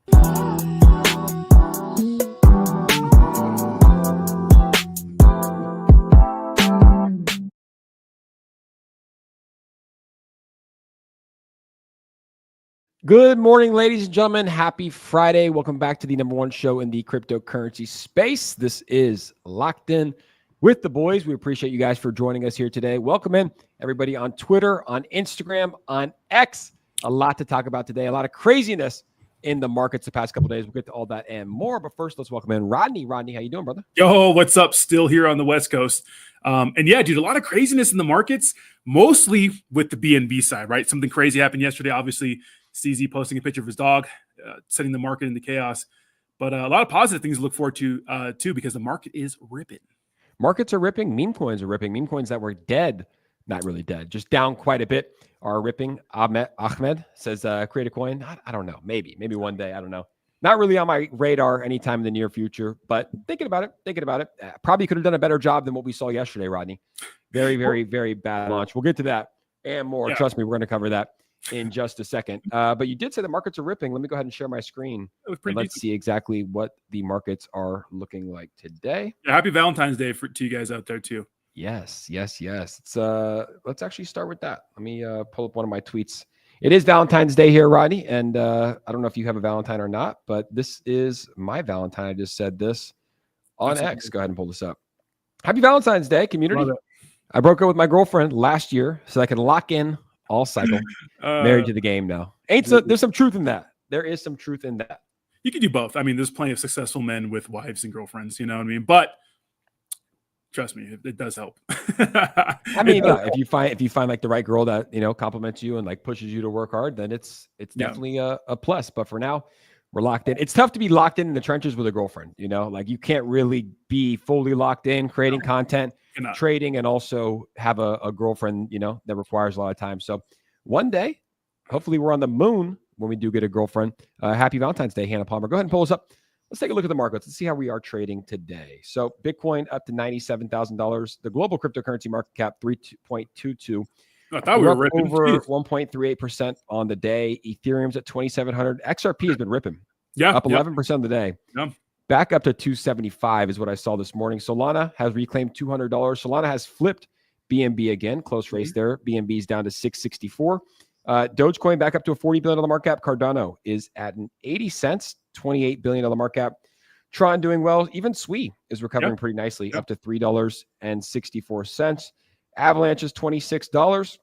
Good morning, ladies and gentlemen. Happy Friday. Welcome back to the number one show in the cryptocurrency space. This is Locked In with the boys. We appreciate you guys for joining us here today. Welcome in everybody on Twitter, on Instagram, on X. A lot to talk about today. A lot of craziness in the markets the past couple of days. We'll get to all that and more. But first, let's welcome in Rodney. Rodney, how you doing, brother? Yo, what's up? Still here on the West Coast. And yeah, dude, a lot of craziness in the markets, mostly with the BNB side, right? Something crazy happened yesterday. Obviously, CZ posting a picture of his dog, setting the market into chaos. But a lot of positive things to look forward to, too, because the market is ripping. Markets are ripping. Meme coins are ripping. Meme coins that were dead, not really dead, just down quite a bit, are ripping. Ahmed says, create a coin. I don't know. Maybe one day. I don't know. Not really on my radar anytime in the near future, but thinking about it. Probably could have done a better job than what we saw yesterday, Rodney. Very, very, very bad launch. We'll get to that and more. Yeah. Trust me, we're going to cover that in just a second. But you did say the markets are ripping. Let me go ahead and share my screen. Let's see exactly what the markets are looking like today. Yeah, happy Valentine's Day to you guys out there too. Yes. It's let's actually start with that. Let me pull up one of my tweets. It is Valentine's Day here, Rodney, and I don't know if you have a Valentine or not, but this is my Valentine. I just said this on X. Go ahead and pull this up. Happy Valentine's Day, community. I broke up with my girlfriend last year so I could lock in all cycle. Married to the game now. There's some truth in that. There is some truth in that. You can do both. I mean, there's plenty of successful men with wives and girlfriends, you know what I mean? But trust me, it does help. I mean, if you find like the right girl that, compliments you and like pushes you to work hard, then it's definitely a plus. But for now, we're locked in. It's tough to be locked in the trenches with a girlfriend, like you can't really be fully locked in creating content, trading, and also have a girlfriend, that requires a lot of time. So one day, hopefully we're on the moon when we do get a girlfriend. Happy Valentine's Day, Hannah Palmer. Go ahead and pull us up. Let's take a look at the markets. Let's see how we are trading today. So Bitcoin up to $97,000. The global cryptocurrency market cap, 3.22. I thought we were ripping. Over 1.38% on the day. Ethereum's at 2,700. XRP has been ripping. Yeah. Up 11% of the day. Yeah. Back up to 275 is what I saw this morning. Solana has reclaimed $200. Solana has flipped BNB again. Close race there. BNB's down to 664. Dogecoin back up to a $40 billion market cap. Cardano is at an 80 cents, $28 billion market cap. Tron doing well. Even SWI is recovering pretty nicely, up to $3.64. Avalanche is $26.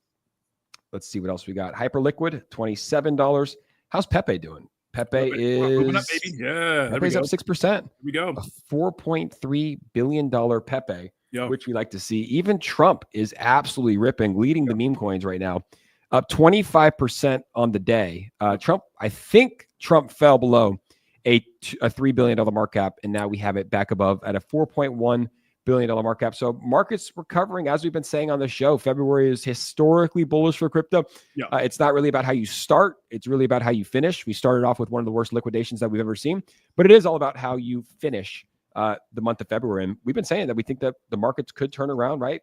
Let's see what else we got. Hyperliquid, $27. How's Pepe doing? Pepe is up, baby. Yeah, Pepe's up 6%. Here we go. A $4.3 billion Pepe, which we like to see. Even Trump is absolutely ripping, leading the meme coins right now. Up 25% on the day. I think Trump fell below a $3 billion market cap, and now we have it back above at a $4.1 billion market cap. So markets recovering, as we've been saying on the show. February is historically bullish for crypto. Yeah. It's not really about how you start. It's really about how you finish. We started off with one of the worst liquidations that we've ever seen, but it is all about how you finish the month of February. And we've been saying that we think that the markets could turn around, right?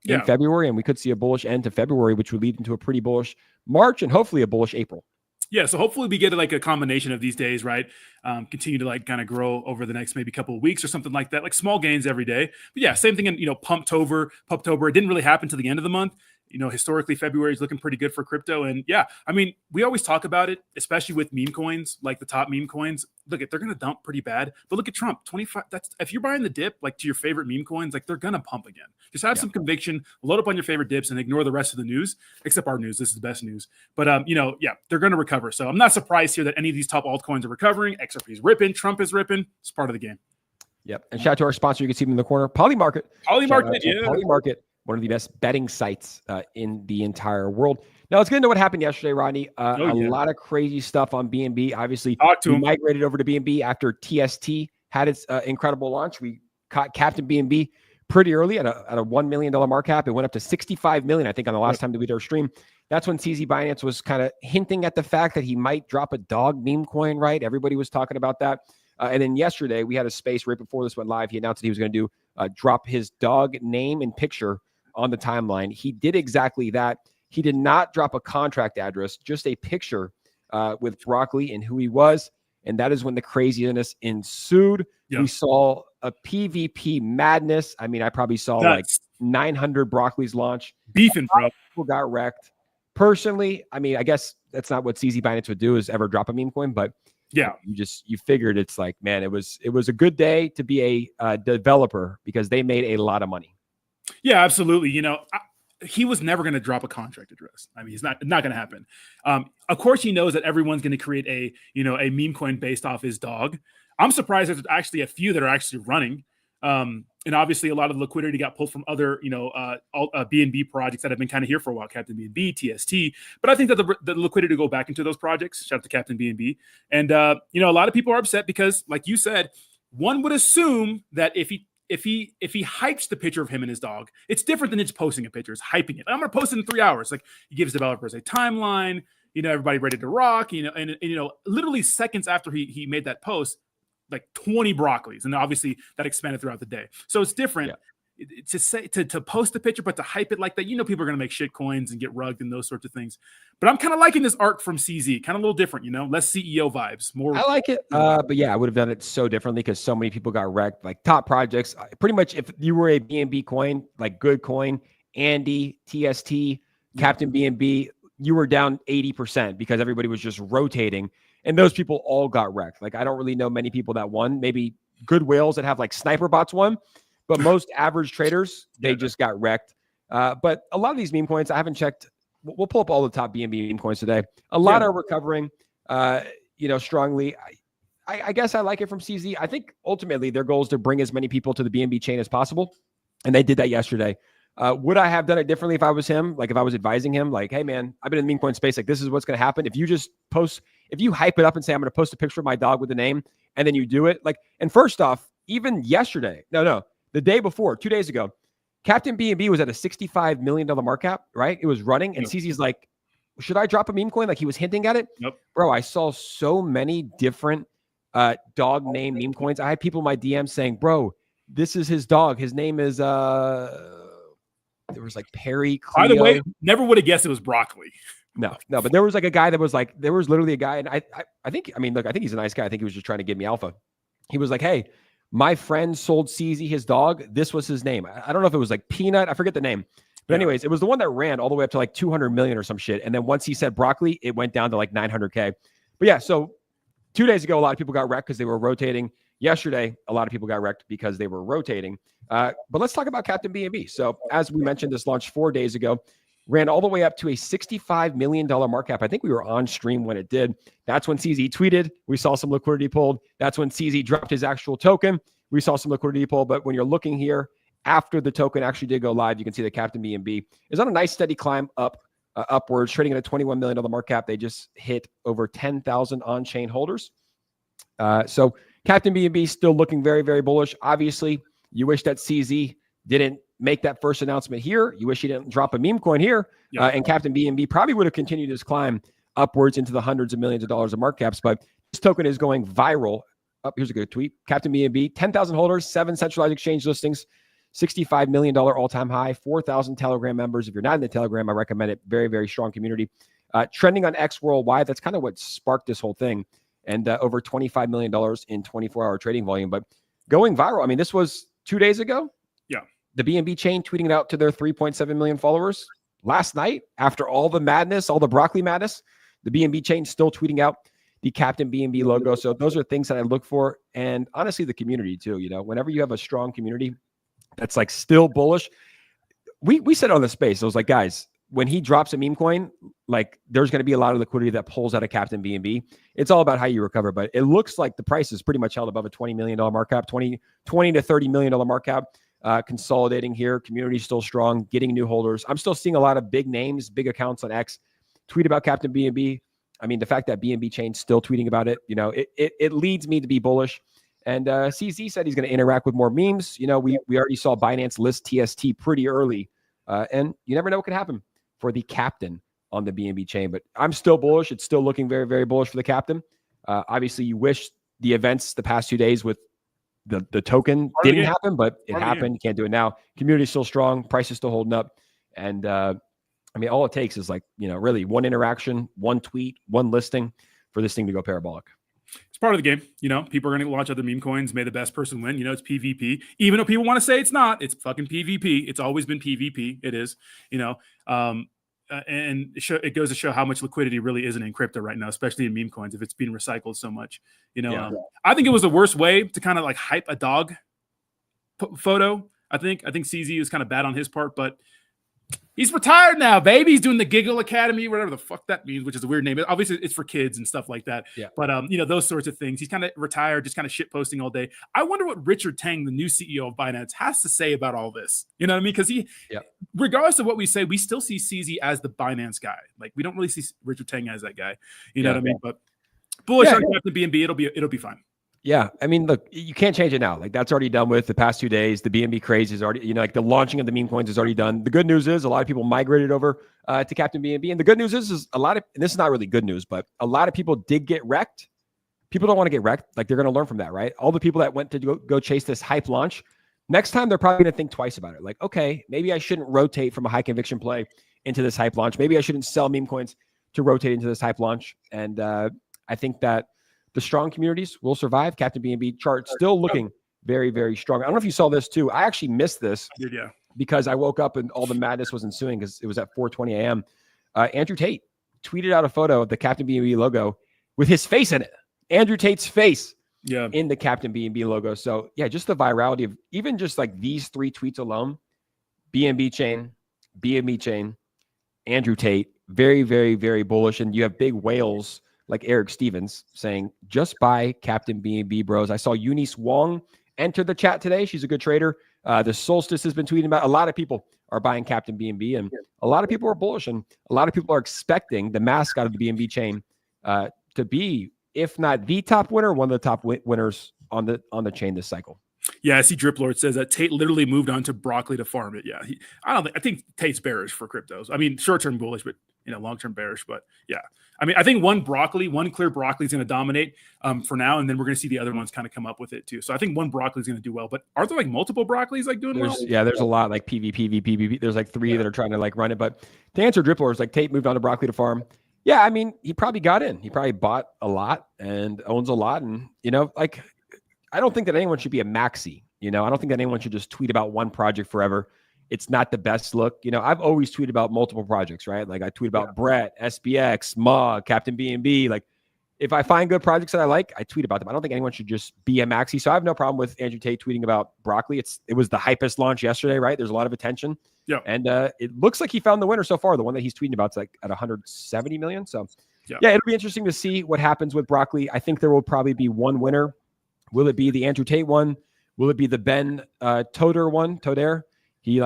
In February, and we could see a bullish end to February, which would lead into a pretty bullish March and hopefully a bullish April. Yeah, so hopefully we get like a combination of these days, right? Continue to like kind of grow over the next maybe couple of weeks or something like that, like small gains every day. But yeah, same thing in, Pumptober. It didn't really happen to the end of the month. Historically, February is looking pretty good for crypto. And yeah, I mean, we always talk about it, especially with meme coins, like the top meme coins. Look, they're going to dump pretty bad. But look at Trump, 25. That's if you're buying the dip, like to your favorite meme coins, like they're going to pump again. Just have some conviction, load up on your favorite dips and ignore the rest of the news, except our news. This is the best news. But, they're going to recover. So I'm not surprised here that any of these top altcoins are recovering. XRP is ripping. Trump is ripping. It's part of the game. Yep. And shout out to our sponsor. You can see them in the corner. Polymarket. Polymarket. One of the best betting sites in the entire world. Now, let's get into what happened yesterday, Rodney. A lot of crazy stuff on BNB. Obviously, we migrated over to BNB after TST had its incredible launch. We caught Captain BNB pretty early at a $1 million market cap. It went up to $65 million, I think, on the last time that we did our stream. That's when CZ Binance was kind of hinting at the fact that he might drop a dog meme coin, right? Everybody was talking about that. And then yesterday, we had a space right before this went live. He announced that he was going to drop his dog name and picture on the timeline. He did exactly that. He did not drop a contract address, just a picture with Broccoli and who he was. And that is when the craziness ensued. Yep. We saw a PvP madness. I mean, I probably saw like 900 Broccoli's launch. Beefing, bro. People got wrecked. Personally, I mean, I guess that's not what CZ Binance would do, is ever drop a meme coin, but yeah, you figured it's like, man, it was a good day to be a developer because they made a lot of money. Yeah, absolutely. You know, he was never going to drop a contract address. I mean, it's not going to happen. Of course, he knows that everyone's going to create a meme coin based off his dog. I'm surprised there's actually a few that are actually running. And obviously, a lot of the liquidity got pulled from other, BNB projects that have been kind of here for a while, Captain BNB, TST. But I think that the liquidity to go back into those projects. Shout out to Captain BNB. And a lot of people are upset because, like you said, one would assume that if he hypes the picture of him and his dog, it's different than just posting a picture. It's hyping it. I'm going to post it in 3 hours. Like, he gives developers a timeline. Everybody ready to rock. And literally seconds after he made that post, like 20 Broccolis, and obviously that expanded throughout the day. So it's different to post the picture, but to hype it like that, people are going to make shit coins and get rugged and those sorts of things. But I'm kind of liking this arc from CZ, kind of a little different, less CEO vibes, more. I like it, but yeah, I would have done it so differently because so many people got wrecked. Like top projects, pretty much if you were a BNB coin, like Good Coin, Andy, TST, Captain BNB, you were down 80% because everybody was just rotating. And those people all got wrecked. Like, I don't really know many people that won. Maybe good whales that have like sniper bots won, but most average traders, they just got wrecked. But a lot of these meme coins, I haven't checked. We'll pull up all the top BNB meme coins today. A lot are recovering, strongly. I guess I like it from CZ. I think ultimately their goal is to bring as many people to the BNB chain as possible. And they did that yesterday. Would I have done it differently if I was him? Like, if I was advising him, like, hey man, I've been in the meme coin space. Like, this is what's going to happen. If you just post, if you hype it up and say, I'm going to post a picture of my dog with the name, and then you do it, like, and first off, even yesterday, the day before, 2 days ago, Captain BNB was at a $65 million market cap, right? It was running, and CZ's like, should I drop a meme coin? Like, he was hinting at it. Nope. Bro, I saw so many different dog name meme coins. I had people in my DM saying, bro, this is his dog. His name is there was like Perry Cleo. By the way, never would have guessed it was Broccoli. No, but there was like a guy that was like, there was literally a guy, and I think he's a nice guy. I think he was just trying to give me alpha. He was like, hey, my friend sold CZ his dog. This was his name. I don't know if it was like Peanut. I forget the name. But anyways, it was the one that ran all the way up to like 200 million or some shit. And then once he said Broccoli, it went down to like 900K. But yeah, so 2 days ago, a lot of people got wrecked because they were rotating. Yesterday, a lot of people got wrecked because they were rotating. But let's talk about Captain BNB. So as we mentioned, this launched 4 days ago, ran all the way up to a $65 million market cap. I think we were on stream when it did. That's when CZ tweeted. We saw some liquidity pulled. That's when CZ dropped his actual token. We saw some liquidity pulled. But when you're looking here, after the token actually did go live, you can see that Captain BNB is on a nice steady climb upwards, trading at a $21 million market cap. They just hit over 10,000 on-chain holders. So Captain BNB still looking very, very bullish. Obviously, you wish that CZ didn't make that first announcement here. You wish he didn't drop a meme coin here. And Captain BNB probably would have continued his climb upwards into the hundreds of millions of dollars of market caps. But this token is going viral. Here's a good tweet. Captain BNB, 10,000 holders, 7 centralized exchange listings, $65 million all-time high, 4,000 Telegram members. If you're not in the Telegram, I recommend it. Very, very strong community. Trending on X worldwide. That's kind of what sparked this whole thing. And over $25 million in 24-hour trading volume. But going viral, I mean, this was 2 days ago. Yeah. The BNB chain tweeting it out to their 3.7 million followers. Last night, after all the madness, all the broccoli madness, the BNB chain still tweeting out the Captain BNB logo. So those are things that I look for. And honestly, the community too. Whenever you have a strong community that's like still bullish, we said on the space, I was like, guys, when he drops a meme coin, like there's going to be a lot of liquidity that pulls out of Captain BNB. It's all about how you recover. But it looks like the price is pretty much held above a $20 million market cap, 20 to $30 million market cap. Consolidating here. Community still strong, getting new holders. I'm still seeing a lot of big names, big accounts on X tweet about Captain BNB. I mean, the fact that BNB chain's still tweeting about it, it leads me to be bullish. And CZ said he's going to interact with more memes. We already saw Binance list TST pretty early. And you never know what could happen for the captain on the BNB chain. But I'm still bullish. It's still looking very, very bullish for the captain. Obviously, you wish the events the past 2 days with the token didn't happen, but it happened. You can't do it now. Community is still strong. Price is still holding up. And I mean, all it takes is really one interaction, one tweet, one listing for this thing to go parabolic. It's part of the game. People are going to launch other meme coins. May the best person win. It's PvP. Even though people want to say it's not, it's fucking PvP. It's always been PvP. It is, and it goes to show how much liquidity really isn't in crypto right now, especially in meme coins, if it's being recycled so much. I think it was the worst way to kind of like hype a dog photo. I think CZ was kind of bad on his part, but he's retired now, baby. He's doing the Giggle Academy, whatever the fuck that means, which is a weird name. Obviously, it's for kids and stuff like that. Yeah. But those sorts of things. He's kind of retired, just kind of shit posting all day. I wonder what Richard Tang, the new CEO of Binance, has to say about all this. You know what I mean? Because regardless of what we say, we still see CZ as the Binance guy. Like, we don't really see Richard Tang as that guy. You know what I mean? But bullish on Captain BNB, it'll be fine. Yeah, I mean, look, you can't change it now. Like, that's already done with the past 2 days. The BNB craze is already, like the launching of the meme coins is already done. The good news is a lot of people migrated over to Captain BNB. And the good news is a lot of, and this is not really good news, but a lot of people did get wrecked. People don't want to get wrecked. Like, they're going to learn from that, right? All the people that went to go chase this hype launch, next time they're probably going to think twice about it. Like, okay, maybe I shouldn't rotate from a high conviction play into this hype launch. Maybe I shouldn't sell meme coins to rotate into this hype launch. And I think that the strong communities will survive. Captain BNB chart still looking very, very strong. I don't know if you saw this too. I actually missed this because I woke up and all the madness was ensuing because it was at 4:20 a.m. Andrew Tate tweeted out a photo of the Captain BNB logo with his face in it. Andrew Tate's face in the Captain BNB logo. So yeah, just the virality of even just like these 3 tweets alone, BNB chain, Andrew Tate, very, very, very bullish. And you have big whales like Eric Stevens saying, just buy Captain BNB, bros. I saw Eunice Wong enter the chat today. She's a good trader. The Solstice has been tweeting about a lot of people are buying Captain BNB, and a lot of people are bullish, and a lot of people are expecting the mascot of the BNB chain to be, if not the top winner, one of the top winners on the chain this cycle. Yeah, I see Drip Lord says that Tate literally moved on to broccoli to farm it. Yeah, I think Tate's bearish for cryptos. I mean, short-term bullish, but long-term bearish. But yeah, I mean, I think one clear broccoli is going to dominate for now, and then we're going to see the other ones kind of come up with it too. So I think one broccoli is going to do well. But are there like multiple broccolis like doing well? Yeah, there's a lot like PvP. There's like 3 that are trying to like run it. But to answer Drip Lord, like Tate moved on to broccoli to farm. Yeah, I mean, he probably got in. He probably bought a lot and owns a lot, and like. I don't think that anyone should be a maxi. I don't think that anyone should just tweet about one project forever. It's not the best look. I've always tweeted about multiple projects, right? Like I tweet about Brett, SBX, Ma, Captain BNB. Like if I find good projects that I like, I tweet about them. I don't think anyone should just be a maxi. So I have no problem with Andrew Tate tweeting about broccoli. It was the hypest launch yesterday, right? There's a lot of attention. Yeah. And it looks like he found the winner so far. The one that he's tweeting about is like at 170 million. So yeah, it'll be interesting to see what happens with broccoli. I think there will probably be one winner. Will it be the Andrew Tate one? Will it be the Ben Toder one? Toder? He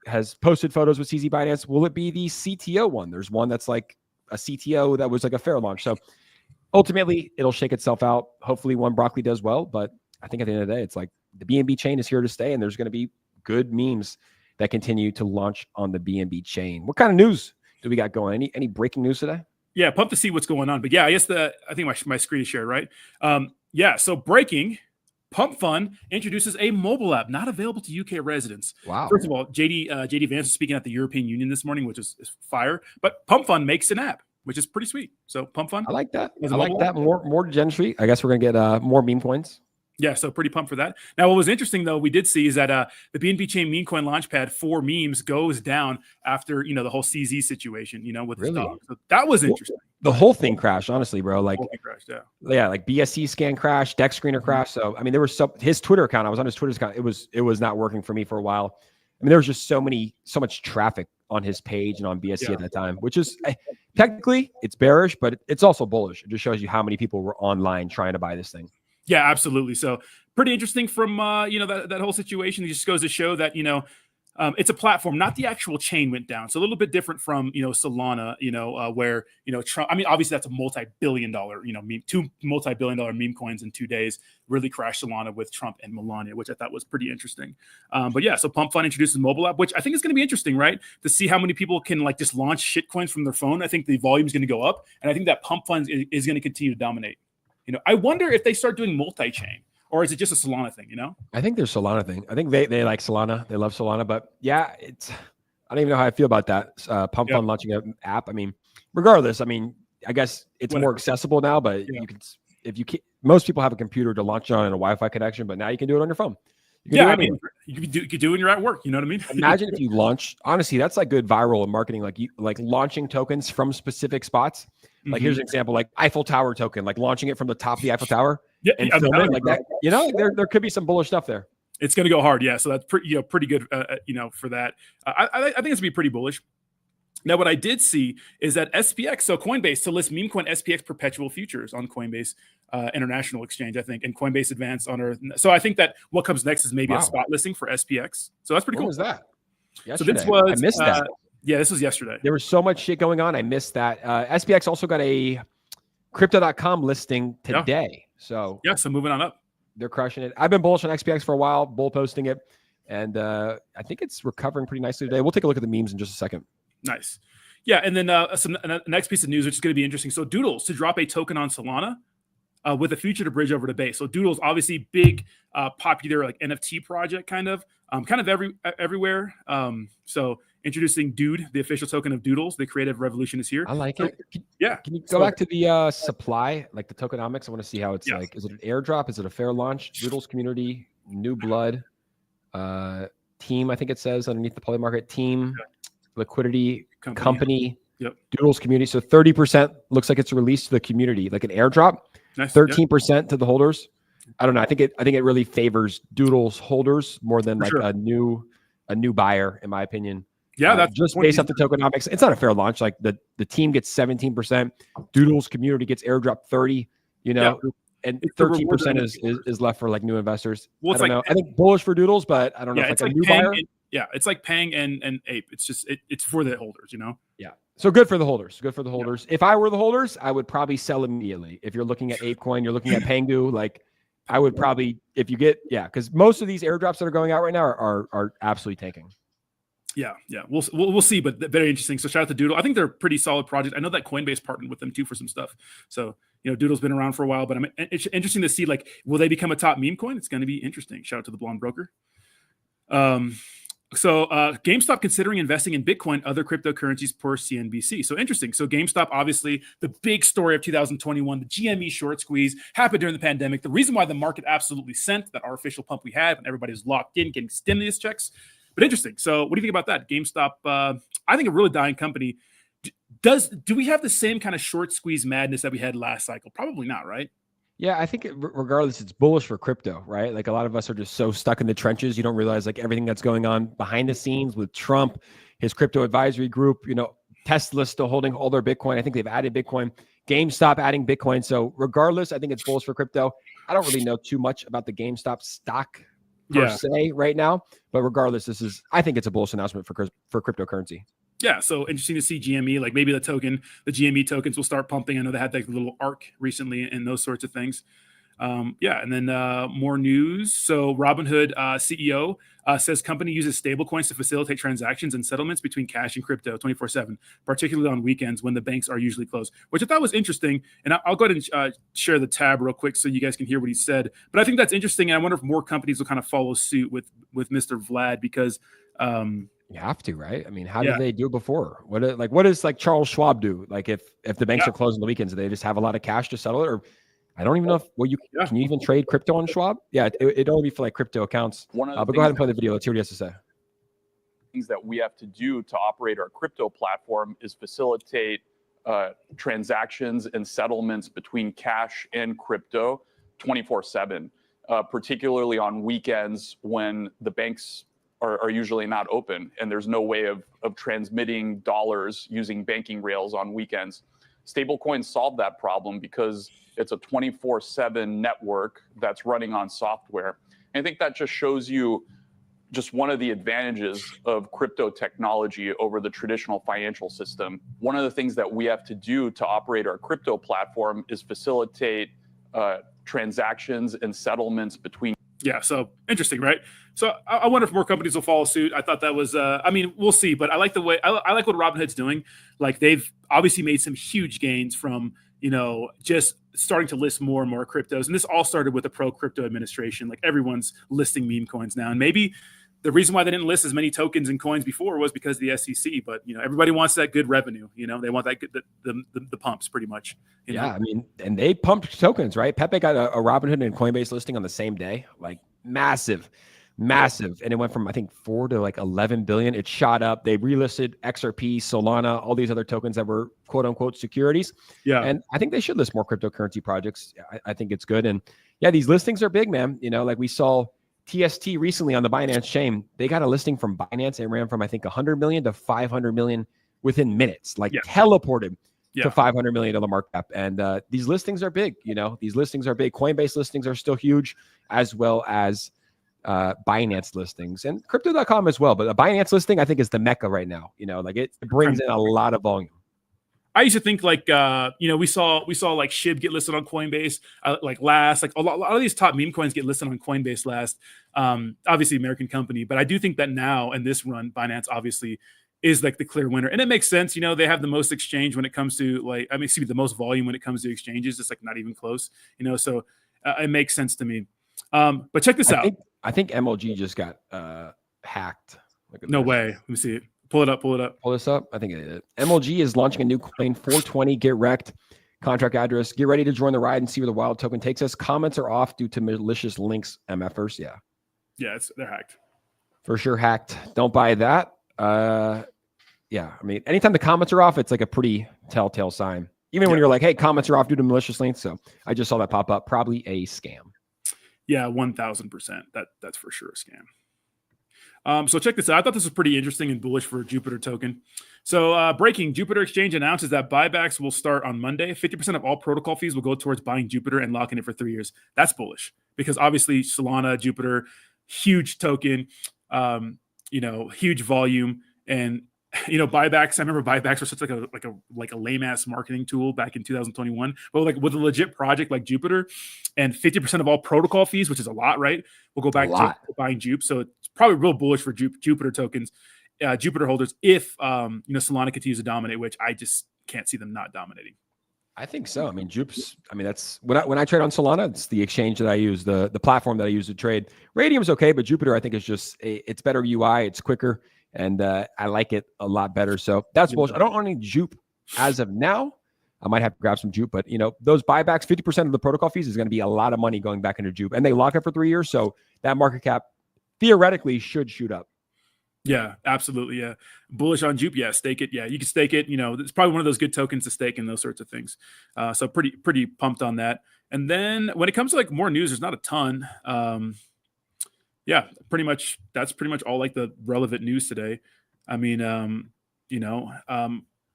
has posted photos with CZ Binance. Will it be the CTO one? There's one that's like a CTO that was like a fair launch. So ultimately, it'll shake itself out. Hopefully, one broccoli does well. But I think at the end of the day, it's like the BNB chain is here to stay, and there's going to be good memes that continue to launch on the BNB chain. What kind of news do we got going? Any breaking news today? Yeah, pumped to see what's going on. But yeah, I guess I think my screen is shared, right? Yeah, so breaking, Pump Fund introduces a mobile app not available to UK residents. Wow. First of all, JD Vance was speaking at the European Union this morning, which is fire. But Pump Fund makes an app, which is pretty sweet. So Pump Fund. I like that. I like that. More gentry. I guess we're going to get more meme coins. Yeah, so pretty pumped for that. Now, what was interesting, though, we did see is that the BNB Chain meme coin launchpad for memes goes down after, the whole CZ situation, with the stock. So that was interesting. The whole thing crashed, honestly, bro. Like, crashed, like BSC scan crashed, Dex screener crashed. So, I mean, there was his Twitter account. I was on his Twitter account. It was not working for me for a while. I mean, there was just so much traffic on his page and on BSC at that time, which is technically it's bearish, but it's also bullish. It just shows you how many people were online trying to buy this thing. Yeah, absolutely. So pretty interesting from, that whole situation. It just goes to show that, it's a platform, not the actual chain went down. So a little bit different from, Solana, where, Trump, I mean, obviously that's a multi-billion-dollar, meme, 2 multi-billion-dollar meme coins in 2 days really crashed Solana with Trump and Melania, which I thought was pretty interesting. But yeah, so Pump Fund introduces a mobile app, which I think is going to be interesting, right? To see how many people can just launch shit coins from their phone. I think the volume is going to go up. And I think that Pump Fund is going to continue to dominate. I wonder if they start doing multi-chain, or is it just a Solana thing? I think there's Solana thing. I think they like Solana. They love Solana. But yeah, I don't even know how I feel about that. Pump Fund launching an app. I mean, regardless, I guess it's more accessible now. But you can, if you can't, most people have a computer to launch it on and a Wi-Fi connection, but now you can do it on your phone. You can Yeah, do I it mean, you could do it when you're at work. You know what I mean? Imagine if you launch. Honestly, that's like good viral marketing. Like launching tokens from specific spots. Like here's an example, like Eiffel Tower token, like launching it from the top of the Eiffel Tower and film it like that. You know, there could be some bullish stuff there. It's going to go hard, yeah. So that's pretty good, for that. I think it's gonna be pretty bullish. Now, what I did see is that SPX, so Coinbase, to list Memecoin SPX perpetual futures on Coinbase International Exchange, I think, and Coinbase Advanced on Earth. So I think that what comes next is maybe a spot listing for SPX. So that's pretty cool. What was that? Yesterday. So this was, I missed that. Yeah, this was yesterday. There was so much shit going on. I missed that. SPX also got a crypto.com listing today. Yeah. So moving on up. They're crushing it. I've been bullish on XPX for a while, bull posting it. And I think it's recovering pretty nicely today. We'll take a look at the memes in just a second. Nice. Yeah, and then next piece of news, which is going to be interesting. So Doodles to drop a token on Solana with a future to bridge over to Base. So Doodles, obviously big, popular like NFT project, kind of everywhere. So introducing Dude, the official token of Doodles. The creative revolution is here. I like it. Can you go back to the supply, like the tokenomics? I want to see how it's like. Is it an airdrop? Is it a fair launch? Doodles community, new blood, team. I think it says underneath the poly market team. Liquidity company Doodles community. So 30% looks like it's released to the community, like an airdrop. Nice. 13% to the holders. I don't know. I think it really favors Doodles holders more than like a new buyer, in my opinion. Yeah, that's just based off the tokenomics. It's not a fair launch. Like the team gets 17%, Doodles community gets airdrop 30. You know. Yeah. And 13% is left for like new investors. Well, I don't know. I think bullish for Doodles, but I don't know if like a new buyer. It's like Pang and Ape. It's just it's for the holders, you know. Yeah. So good for the holders. Good for the holders. Yeah. If I were the holders, I would probably sell immediately. If you're looking at ApeCoin, you're looking at Pangu, like I would probably, if you get, because most of these airdrops that are going out right now are absolutely tanking. Yeah, we'll see, but very interesting. So shout out to Doodle. I think they're a pretty solid project. I know that Coinbase partnered with them too for some stuff. So Doodle's been around for a while, but it's interesting to see, like, will they become a top meme coin? It's going to be interesting. Shout out to the blonde broker. So GameStop considering investing in Bitcoin, other cryptocurrencies per CNBC. So interesting. So GameStop, obviously the big story of 2021, the GME short squeeze happened during the pandemic. The reason why the market absolutely sent that artificial pump we had when everybody was locked in getting stimulus checks. But interesting. So what do you think about that? GameStop, I think a really dying company. Do we have the same kind of short squeeze madness that we had last cycle? Probably not, right? Yeah, I think regardless, it's bullish for crypto, right? Like a lot of us are just so stuck in the trenches. You don't realize like everything that's going on behind the scenes with Trump, his crypto advisory group, Tesla still holding all their Bitcoin. I think they've added Bitcoin, GameStop adding Bitcoin. So regardless, I think it's bullish for crypto. I don't really know too much about the GameStop stock per se right now, but regardless, I think it's a bullish announcement for cryptocurrency. Yeah, so interesting to see GME, like maybe the GME tokens will start pumping. I know they had like a little ARC recently and those sorts of things. And then more news. So Robinhood CEO says company uses stablecoins to facilitate transactions and settlements between cash and crypto 24/7, particularly on weekends when the banks are usually closed, which I thought was interesting. And I'll go ahead and share the tab real quick so you guys can hear what he said. But I think that's interesting. And I wonder if more companies will kind of follow suit with Mr. Vlad, because you have to, right? I mean, how did they do it before? What does like Charles Schwab do? Like if the banks are closed on the weekends, do they just have a lot of cash to settle it? Or I don't even know if can you even trade crypto on Schwab? Yeah, it'd only be for like crypto accounts. But go ahead and play the video. Let's hear what he has to say. Things that we have to do to operate our crypto platform is facilitate transactions and settlements between cash and crypto 24/7, particularly on weekends when the banks are usually not open and there's no way of transmitting dollars using banking rails on weekends. Stablecoins solve that problem because it's a 24/7 network that's running on software. And I think that just shows you just one of the advantages of crypto technology over the traditional financial system. One of the things that we have to do to operate our crypto platform is facilitate transactions and settlements between. Yeah, so interesting, right? So I wonder if more companies will follow suit. I thought that was, we'll see, but I like the way, I like what Robinhood's doing. Like they've obviously made some huge gains from, just starting to list more and more cryptos. And this all started with the pro crypto administration. Like everyone's listing meme coins now. And maybe the reason why they didn't list as many tokens and coins before was because of the SEC. But everybody wants that good revenue. They want that good, the pumps pretty much. I mean, and they pumped tokens, right? Pepe got a Robinhood and Coinbase listing on the same day, like massive. And it went from I think 4 to like 11 billion. It shot up. They relisted XRP, Solana, all these other tokens that were quote unquote securities. Yeah, and I think they should list more cryptocurrency projects. I think it's good. And yeah, these listings are big, man. Like we saw TST recently on the Binance chain. They got a listing from Binance. It ran from I think 100 million to 500 million within minutes, like teleported to 500 million on the market cap. And these listings are big. These listings are big. Coinbase listings are still huge, as well as Binance listings and crypto.com as well. But a Binance listing, I think, is the mecca right now. Like it brings in a lot of volume. I used to think like we saw like SHIB get listed on Coinbase like last. Like a lot of these top meme coins get listed on Coinbase last. Obviously American company, but I do think that now in this run, Binance obviously is like the clear winner, and it makes sense. They have the most exchange when it comes to the most volume when it comes to exchanges. It's like not even close. So it makes sense to me. But check this out. I think MLG just got hacked. No way. Let me see it. Pull it up. Pull this up. I think it did. MLG is launching a new coin, 420. Get wrecked. Contract address. Get ready to join the ride and see where the wild token takes us. Comments are off due to malicious links. MFers. Yeah. Yeah, they're hacked. For sure hacked. Don't buy that. Yeah. I mean, anytime the comments are off, it's like a pretty telltale sign. Even when you're like, hey, comments are off due to malicious links. So I just saw that pop up. Probably a scam. Yeah, 1,000%. That's for sure a scam. So check this out. I thought this was pretty interesting and bullish for Jupiter token. So breaking, Jupiter Exchange announces that buybacks will start on Monday. 50% of all protocol fees will go towards buying Jupiter and locking it for 3 years. That's bullish because obviously Solana, Jupiter, huge token, huge volume, and buybacks. I remember buybacks were such like a lame ass marketing tool back in 2021. But like with a legit project like Jupiter, and 50% of all protocol fees, which is a lot, right? We'll go back to buying Jupe. So it's probably real bullish for Jupiter tokens, Jupiter holders, if Solana continues to dominate, which I just can't see them not dominating. I think so. I mean, Jupe's. I mean, that's when I trade on Solana, it's the exchange that I use, the platform that I use to trade. Radium's okay, but Jupiter, I think, is just it's better UI, it's quicker. And I like it a lot better. So that's bullshit. I don't own any Jupe as of now. I might have to grab some Jupe, but those buybacks, 50% of the protocol fees is going to be a lot of money going back into Jupe, and they lock it for 3 years. So that market cap theoretically should shoot up. Yeah, absolutely. Yeah. Bullish on Jupe. Yeah. Stake it. Yeah. You can stake it. It's probably one of those good tokens to stake in those sorts of things. So pretty pumped on that. And then when it comes to like more news, there's not a ton. Yeah, that's pretty much all like the relevant news today. I mean,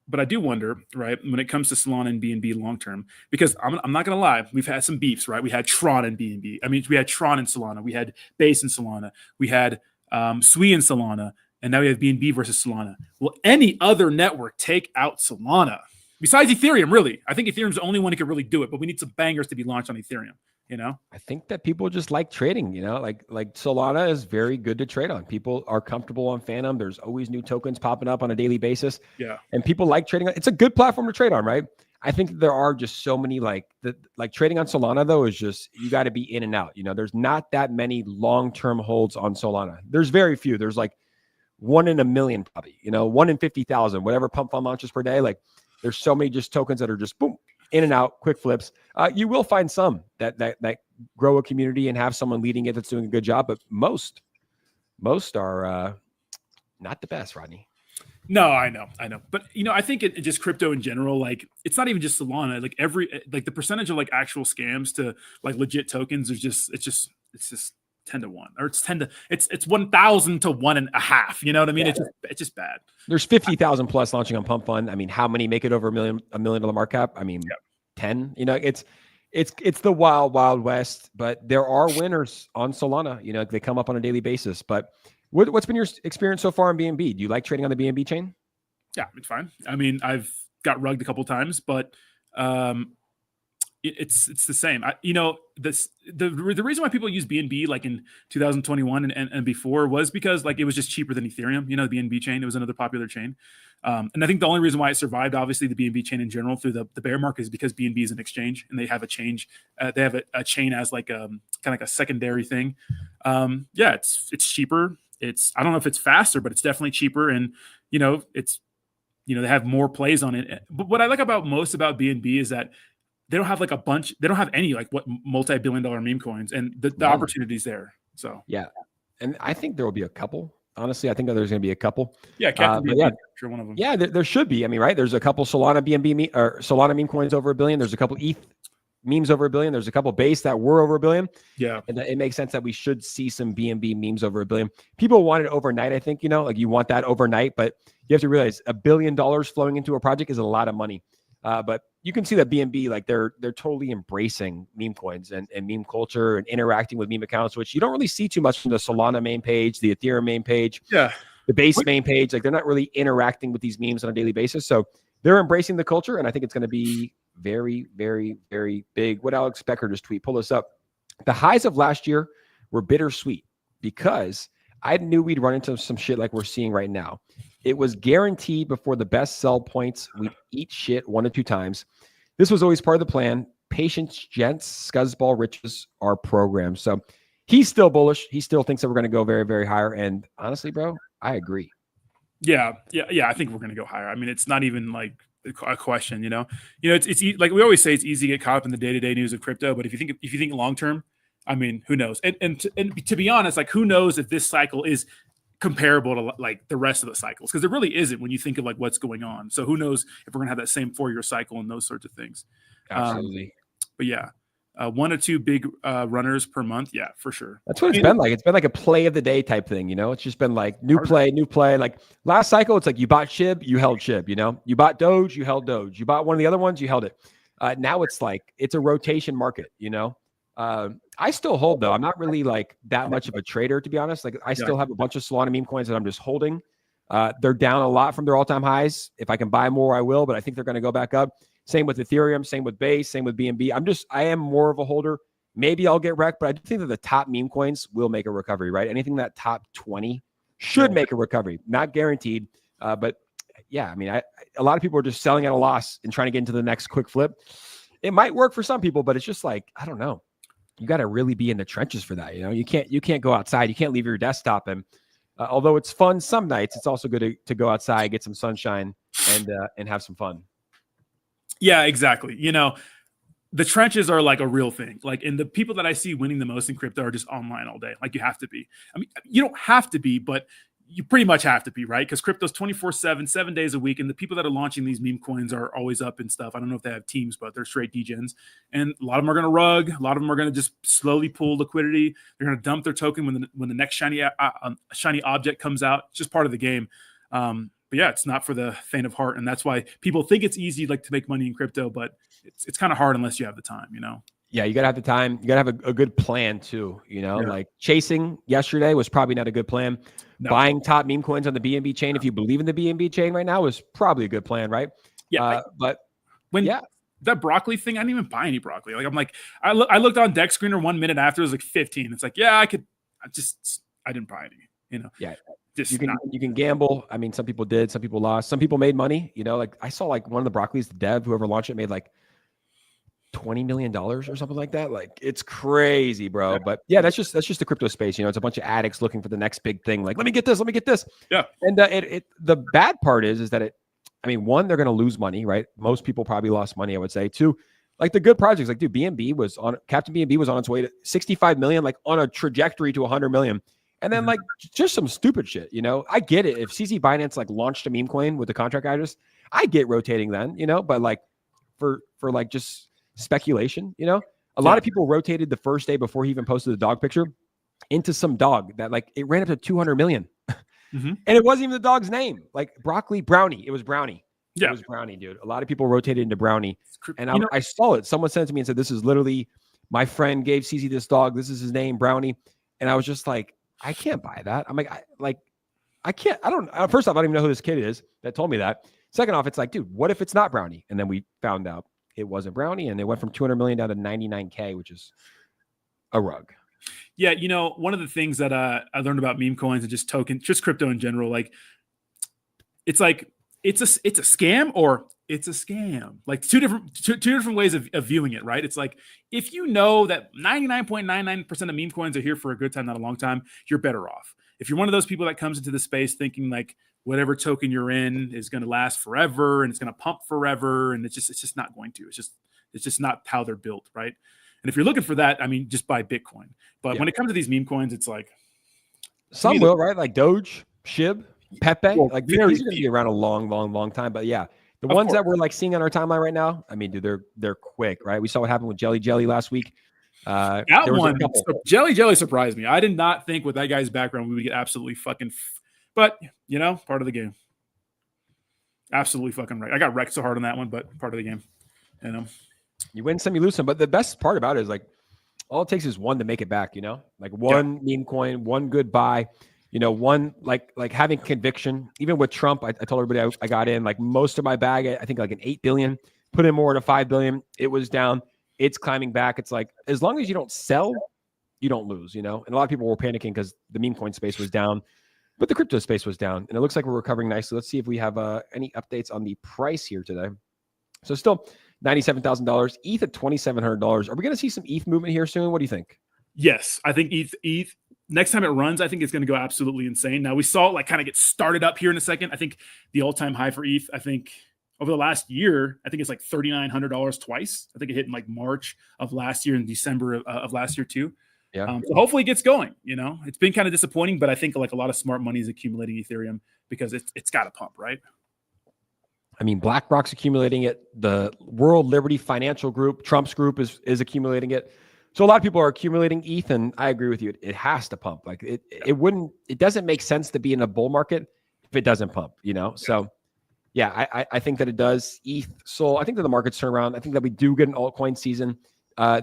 but I do wonder, right, when it comes to Solana and BNB long term, because I'm not gonna lie, we've had some beefs, right? We had Tron and BNB. I mean, we had Tron and Solana, we had Base and Solana, we had Sui and Solana, and now we have BNB versus Solana. Will any other network take out Solana besides Ethereum? Really, I think Ethereum's the only one who could really do it, but we need some bangers to be launched on Ethereum. I think that people just like trading, like Solana is very good to trade on. People are comfortable on Phantom. There's always new tokens popping up on a daily basis. Yeah. And people like trading. It's a good platform to trade on, right? I think there are just so many like trading on Solana though is just, you got to be in and out. There's not that many long-term holds on Solana. There's very few. There's like 1 in a million probably, 1 in 50,000, whatever pump fund launches per day. Like there's so many just tokens that are just boom, in and out, quick flips. You will find some that grow a community and have someone leading it that's doing a good job, but most are not the best, Rodney. No, I know. But I think it just crypto in general, like it's not even just Solana. Like the percentage of like actual scams to like legit tokens is it's just 10 to 1, or it's 1,000 to 1.5. You know what I mean? Yeah. It's just bad. There's 50,000 plus launching on Pump Fund. I mean, how many make it over $1 million market cap? I mean, 10. It's the wild west. But there are winners on Solana. They come up on a daily basis. But what's been your experience so far on BNB? Do you like trading on the BNB chain? Yeah, it's fine. I mean, I've got rugged a couple of times, but it's the same. The reason why people use BNB like in 2021 and before was because like it was just cheaper than Ethereum. The BNB chain, it was another popular chain. And I think the only reason why it survived, obviously, the BNB chain in general through the bear market is because BNB is an exchange and they have a change. They have a chain as like kind of like a secondary thing. Yeah, it's cheaper. I don't know if it's faster, but it's definitely cheaper. And, it's, they have more plays on it. But what I like most about BNB is that they don't have like they don't have any like multi-billion-dollar meme coins, and the opportunity's there. So, yeah. And I think there will be a couple. Honestly, I think there's going to be a couple. Yeah, Captain BNB, sure, one of them. Yeah, there should be. I mean, right? There's a couple Solana BNB or Solana meme coins over $1 billion. There's a couple ETH memes over $1 billion. There's a couple base that were over $1 billion. Yeah, and it makes sense that we should see some BNB memes over $1 billion. People want it overnight. I think like you want that overnight, but you have to realize $1 billion flowing into a project is a lot of money. But you can see that BNB, like they're totally embracing meme coins and meme culture and interacting with meme accounts, which you don't really see too much from the Solana main page, the Ethereum main page, the base main page. Like they're not really interacting with these memes on a daily basis. So they're embracing the culture, and I think it's going to be very, very, very big. What Alex Becker just tweet, pull this up. The highs of last year were bittersweet because I knew we'd run into some shit like we're seeing right now. It was guaranteed before the best sell points, we'd eat shit 1 to 2 times. This was always part of the plan. Patience, gents, scuzzball riches are programmed. So he's still bullish. He still thinks that we're going to go very, very higher. And honestly, bro, I agree. Yeah. I think we're going to go higher. I mean, it's not even like a question, it's like we always say, it's easy to get caught up in the day-to-day news of crypto. But if you think long-term, I mean, who knows? And to be honest, like who knows if this cycle is comparable to like the rest of the cycles, because it really isn't when you think of like what's going on. So who knows if we're gonna have that same 4-year cycle and those sorts of things. Absolutely. But yeah, 1 or 2 big runners per month. Yeah, for sure. That's what it's been like. It's been like a play of the day type thing. It's just been like new play. Like last cycle, it's like you bought SHIB, you held SHIB. You bought Doge, you held Doge. You bought one of the other ones, you held it. Now it's like it's a rotation market. I still hold though. I'm not really like that much of a trader, to be honest. Like I still have a bunch of Solana meme coins that I'm just holding. They're down a lot from their all-time highs. If I can buy more, I will, but I think they're going to go back up. Same with Ethereum, same with Base, same with BNB. I am more of a holder. Maybe I'll get wrecked, but I do think that the top meme coins will make a recovery, right? Anything that top 20 should make a recovery. Not guaranteed, but yeah, I mean, a lot of people are just selling at a loss and trying to get into the next quick flip. It might work for some people, but it's just like, I don't know. You got to really be in the trenches for that. You can't go outside. You can't leave your desktop. And although it's fun some nights, it's also good to go outside, get some sunshine, and have some fun. Yeah, exactly. The trenches are like a real thing. Like, and the people that I see winning the most in crypto are just online all day. Like you have to be. I mean, you don't have to be, but you pretty much have to be, right? Because crypto's 24/7, 7 days a week. And the people that are launching these meme coins are always up and stuff. I don't know if they have teams, but they're straight degens. And a lot of them are going to rug. A lot of them are going to just slowly pull liquidity. They're going to dump their token when the next shiny object comes out. It's just part of the game. But yeah, it's not for the faint of heart. And that's why people think it's easy like to make money in crypto, but it's kind of hard unless you have the time, Yeah, you got to have the time. You got to have a good plan too, like chasing yesterday was probably not a good plan. No. Buying top meme coins on the BNB chain, if you believe in the BNB chain right now, is probably a good plan, right? Yeah. But that broccoli thing, I didn't even buy any broccoli. Like I'm like, I looked on Deck Screener 1 minute after, it was like 15. It's like, yeah, I didn't buy any, Yeah. You can gamble. I mean, some people did, some people lost, some people made money, like I saw like one of the broccolis, the dev, whoever launched it, made like $20 million or something like that. Like it's crazy, bro. Yeah. But yeah, that's just the crypto space. It's a bunch of addicts looking for the next big thing. Like, let me get this. Yeah. And the bad part is that one, they're going to lose money, right? Most people probably lost money, I would say. 2, like the good projects, like dude, Captain BNB was on its way to 65 million, like on a trajectory to 100 million. And then like just some stupid shit, I get it. If CZ Binance like launched a meme coin with the contract address, I get rotating then, but like for like just speculation, a lot of people rotated the first day before he even posted the dog picture into some dog that like it ran up to 200 million. And it wasn't even the dog's name, like broccoli brownie. It was brownie. Yeah. It was brownie, dude. A lot of people rotated into brownie. And I saw it. Someone sent it to me and said, this is literally my friend gave CZ this dog. This is his name, brownie. And I was just like, I can't buy that. I'm like, I can't, first off, I don't even know who this kid is that told me that. Second off, it's like, dude, what if it's not brownie? And then we found out it wasn't brownie, and it went from 200 million down to 99K, which is a rug. Yeah. One of the things that I learned about meme coins and just crypto in general, like it's like, it's a scam or it's a scam. Like two different ways of viewing it, right? It's like, if you know that 99.99% of meme coins are here for a good time, not a long time, you're better off. If you're one of those people that comes into the space thinking like whatever token you're in is going to last forever and it's going to pump forever, and it's just not going to. It's just not how they're built, right? And if you're looking for that, I mean, just buy Bitcoin. But when it comes to these meme coins, it's like some will, right? Like Doge, SHIB, Pepe, well, like these are going to be around a long time. But yeah, the ones that we're like seeing on our timeline right now, I mean, dude, they're quick, right? We saw what happened with Jelly last week. That one, Jelly surprised me. I did not think with that guy's background we would get absolutely fucking. But you know, part of the game. Absolutely fucking right. I got wrecked so hard on that one, but part of the game. You know, you win some, you lose some. But the best part about it is like, all it takes is one to make it back. You know, like one meme coin, one good buy. You know, one like having conviction. Even with Trump, I told everybody I got in like most of my bag. I think like an 8 billion. Put in more to 5 billion. It was down. It's climbing back. It's like, as long as you don't sell, you don't lose. You know, and a lot of people were panicking because the meme coin space was down, but the crypto space was down, and it looks like we're recovering nicely. Let's see if we have any updates on the price here today. So still $97,000. ETH at $2,700. Are we going to see some ETH movement here soon? What do you think? Yes, I think ETH. Next time it runs, I think it's going to go absolutely insane. Now, we saw it like kind of get started up here in a second. I think the all-time high for ETH, I think over the last year, I think it's like $3,900 twice. I think it hit in like March of last year and December of last year too. Yeah. So hopefully it gets going. You know, it's been kind of disappointing, but I think like a lot of smart money is accumulating Ethereum because it's got to pump, right? I mean, BlackRock's accumulating it. The World Liberty Financial Group, Trump's group, is accumulating it. So a lot of people are accumulating ETH, and I agree with you. It has to pump. Like it doesn't make sense to be in a bull market if it doesn't pump, you know? So yeah, I think that it does. ETH, so I think that the market's turn around. I think that we do get an altcoin season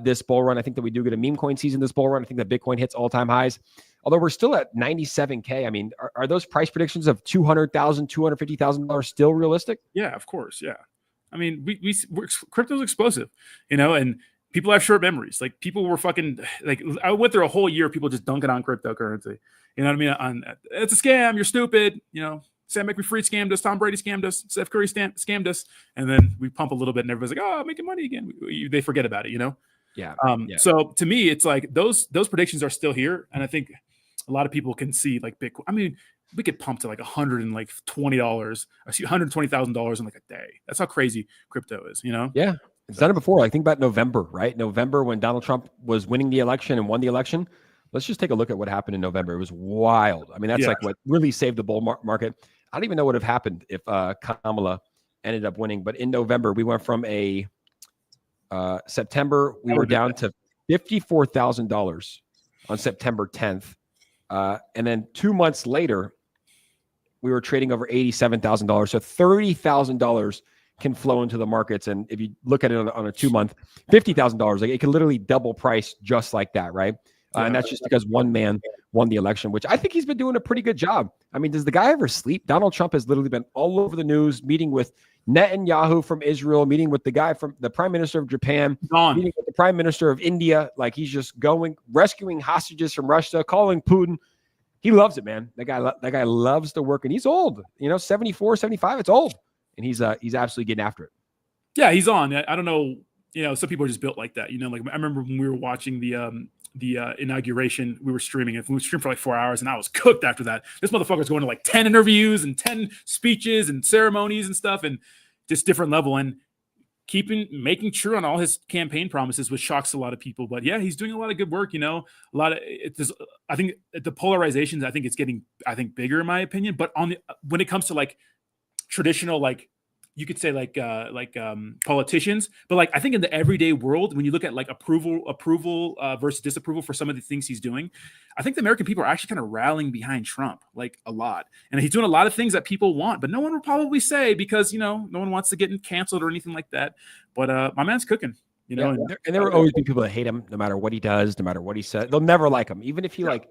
this bull run. I think that we do get a meme coin season this bull run. I think that Bitcoin hits all-time highs. Although we're still at 97K. I mean, are those price predictions of $200,000, $250,000 still realistic? Yeah, of course. Yeah. I mean, we're crypto's explosive, you know, and people have short memories. Like people were fucking like, I went through a whole year of people just dunking on cryptocurrency. You know what I mean? It's a scam. You're stupid. You know, Sam McFreed scammed us. Tom Brady scammed us. Steph Curry scammed us. And then we pump a little bit and everybody's like, oh, making money again. They forget about it, you know? Yeah. So to me, it's like those predictions are still here. And I think a lot of people can see like Bitcoin. I mean, we could pump to like $120. I see $120,000 in like a day. That's how crazy crypto is, you know? Yeah. It's done it before. Like think about November, right? November when Donald Trump was winning the election and won the election. Let's just take a look at what happened in November. It was wild. I mean, that's like what really saved the bull market. I don't even know what would have happened if Kamala ended up winning. But in November, we went from a September, we were down to $54,000 on September 10th. And then 2 months later, we were trading over $87,000. So $30,000 can flow into the markets. And if you look at it on a 2 month, $50,000, like it can literally double price just like that, right? And that's just because one man won the election, which I think he's been doing a pretty good job. I mean, does the guy ever sleep? Donald Trump has literally been all over the news, meeting with Netanyahu from Israel, meeting with the guy from the prime minister of Japan, meeting with the prime minister of India. Like he's just going, rescuing hostages from Russia, calling Putin. He loves it, man. That guy loves to work, and he's old, you know, 74, 75. It's old. And he's absolutely getting after it. Yeah, he's on. I don't know. You know, some people are just built like that. You know, like I remember when we were watching the inauguration, we were streaming it. We streamed for like 4 hours, and I was cooked after that. This motherfucker's going to like 10 interviews and 10 speeches and ceremonies and stuff, and just different level. And making true on all his campaign promises, which shocks a lot of people. But yeah, he's doing a lot of good work. You know, I think the polarizations, I think it's getting, bigger in my opinion. But when it comes to like traditional, like you could say like politicians, but like I think in the everyday world, when you look at like approval versus disapproval for some of the things he's doing, I think the American people are actually kind of rallying behind Trump like a lot, and he's doing a lot of things that people want, but no one will probably say because you know no one wants to get canceled or anything like that. But my man's cooking, you know. Yeah, and there will always be people that hate him, no matter what he does, no matter what he says. They'll never like him, even if he like.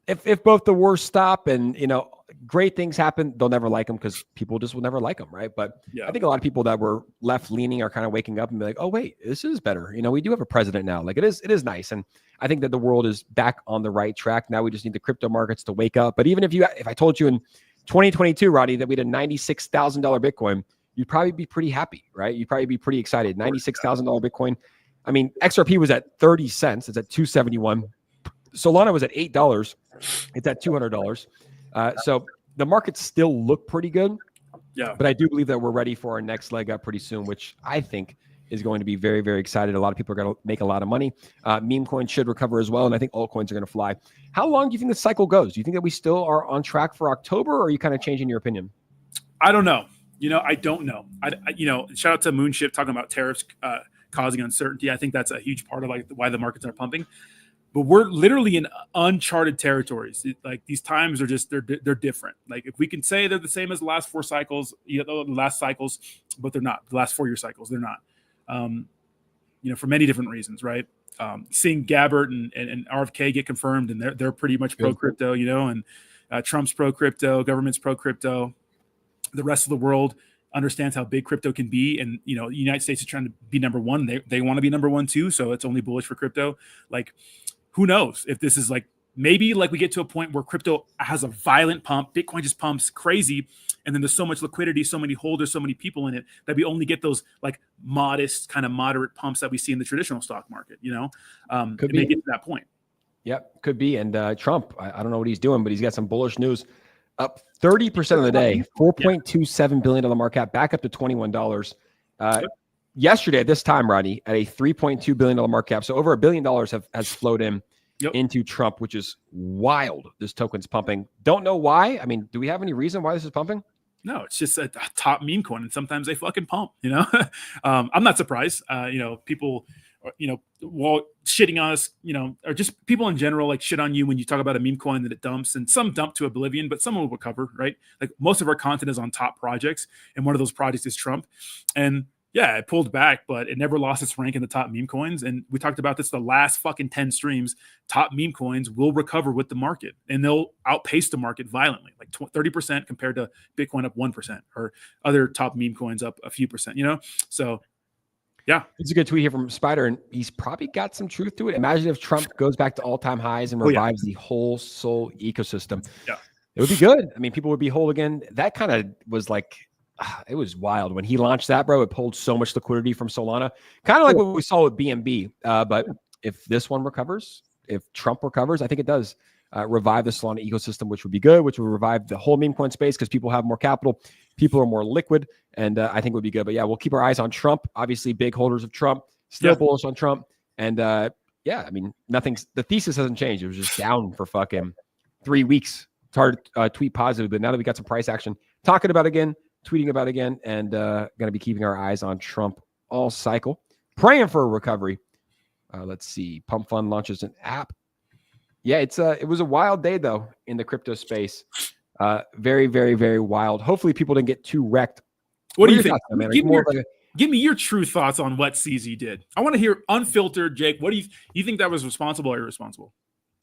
If both the wars stop and, you know, great things happen, they'll never like him because people just will never like him, right? But I think a lot of people that were left-leaning are kind of waking up and be like, oh, wait, this is better. You know, we do have a president now. Like, it is nice. And I think that the world is back on the right track. Now we just need the crypto markets to wake up. But even if I told you in 2022, Rodney, that we had a $96,000 Bitcoin, you'd probably be pretty happy, right? You'd probably be pretty excited. $96,000 Bitcoin. I mean, XRP was at 30 cents. It's at 271. Solana was at $8. It's at $200. So the markets still look pretty good. Yeah. But I do believe that we're ready for our next leg up pretty soon, which I think is going to be very, very excited. A lot of people are going to make a lot of money. Meme coins should recover as well. And I think altcoins are going to fly. How long do you think the cycle goes? Do you think that we still are on track for October, or are you kind of changing your opinion? I don't know. I don't know. Shout out to Moonship talking about tariffs causing uncertainty. I think that's a huge part of like why the markets are pumping. But we're literally in uncharted territories. Like these times are just they're different. Like if we can say they're the same as the last 4 cycles, the last cycles, but they're not. The last 4-year cycles, they're not. For many different reasons, right? Seeing Gabbard and RFK get confirmed, and they're pretty much pro crypto, and Trump's pro crypto, government's pro crypto. The rest of the world understands how big crypto can be, and the United States is trying to be number one. They want to be number one too, so it's only bullish for crypto. Like, who knows if this is like maybe like we get to a point where crypto has a violent pump, Bitcoin just pumps crazy, and then there's so much liquidity, so many holders, so many people in it that we only get those like modest kind of moderate pumps that we see in the traditional stock market. Could may get to that point. Yep, could be. And Trump, I don't know what he's doing, but he's got some bullish news. Up 30% of the day, $4.27 billion market cap, back up to $21. Yesterday at this time, Rodney, at a $3.2 billion market cap, so over $1 billion has flowed into Trump, which is wild. This token's pumping. Don't know why. I mean, do we have any reason why this is pumping? No, it's just a top meme coin, and sometimes they fucking pump. I'm not surprised. People, while shitting on us, or just people in general, like shit on you when you talk about a meme coin that it dumps, and some dump to oblivion, but some will recover, right? Like most of our content is on top projects, and one of those projects is Trump, and yeah, it pulled back, but it never lost its rank in the top meme coins. And we talked about this the last fucking 10 streams. Top meme coins will recover with the market, and they'll outpace the market violently, like 30% compared to Bitcoin up 1%, or other top meme coins up a few percent, So, yeah. It's a good tweet here from Spider, and he's probably got some truth to it. Imagine if Trump goes back to all-time highs and revives the whole soul ecosystem. Yeah. It would be good. I mean, people would be whole again. That kind of was like, it was wild when he launched that, bro. It pulled so much liquidity from Solana, kind of like what we saw with BNB. But if this one recovers, if Trump recovers, I think it does revive the Solana ecosystem, which would be good, which would revive the whole meme coin space because people have more capital, people are more liquid, and I think it would be good. But yeah, we'll keep our eyes on Trump. Obviously, big holders of Trump, still bullish on Trump, and I mean, the thesis hasn't changed. It was just down for fucking 3 weeks. It's hard to tweet positive, but now that we got some price action, talking about again, tweeting about again, and going to be keeping our eyes on Trump all cycle, praying for a recovery. Let's see. Pump Fund launches an app. Yeah, it was a wild day though in the crypto space. Very, very, very wild. Hopefully, people didn't get too wrecked. What do you think? Give me your true thoughts on what CZ did. I want to hear unfiltered, Jake. What do you think that was responsible or irresponsible?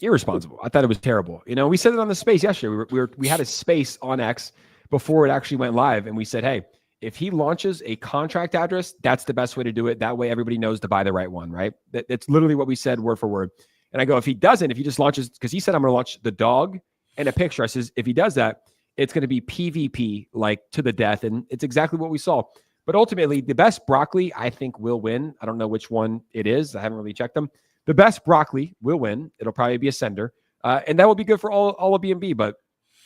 Irresponsible. I thought it was terrible. We said it on the space yesterday. We had a space on X before it actually went live, and we said, hey, if he launches a contract address, that's the best way to do it. That way everybody knows to buy the right one, right? That's literally what we said word for word. And I go, if he doesn't, if he just launches, because he said I'm going to launch the dog and a picture. I says, if he does that, it's going to be PvP, like to the death. And it's exactly what we saw. But ultimately, the best broccoli, I think, will win. I don't know which one it is. I haven't really checked them. The best broccoli will win. It'll probably be a sender. And that will be good for all of BNB. But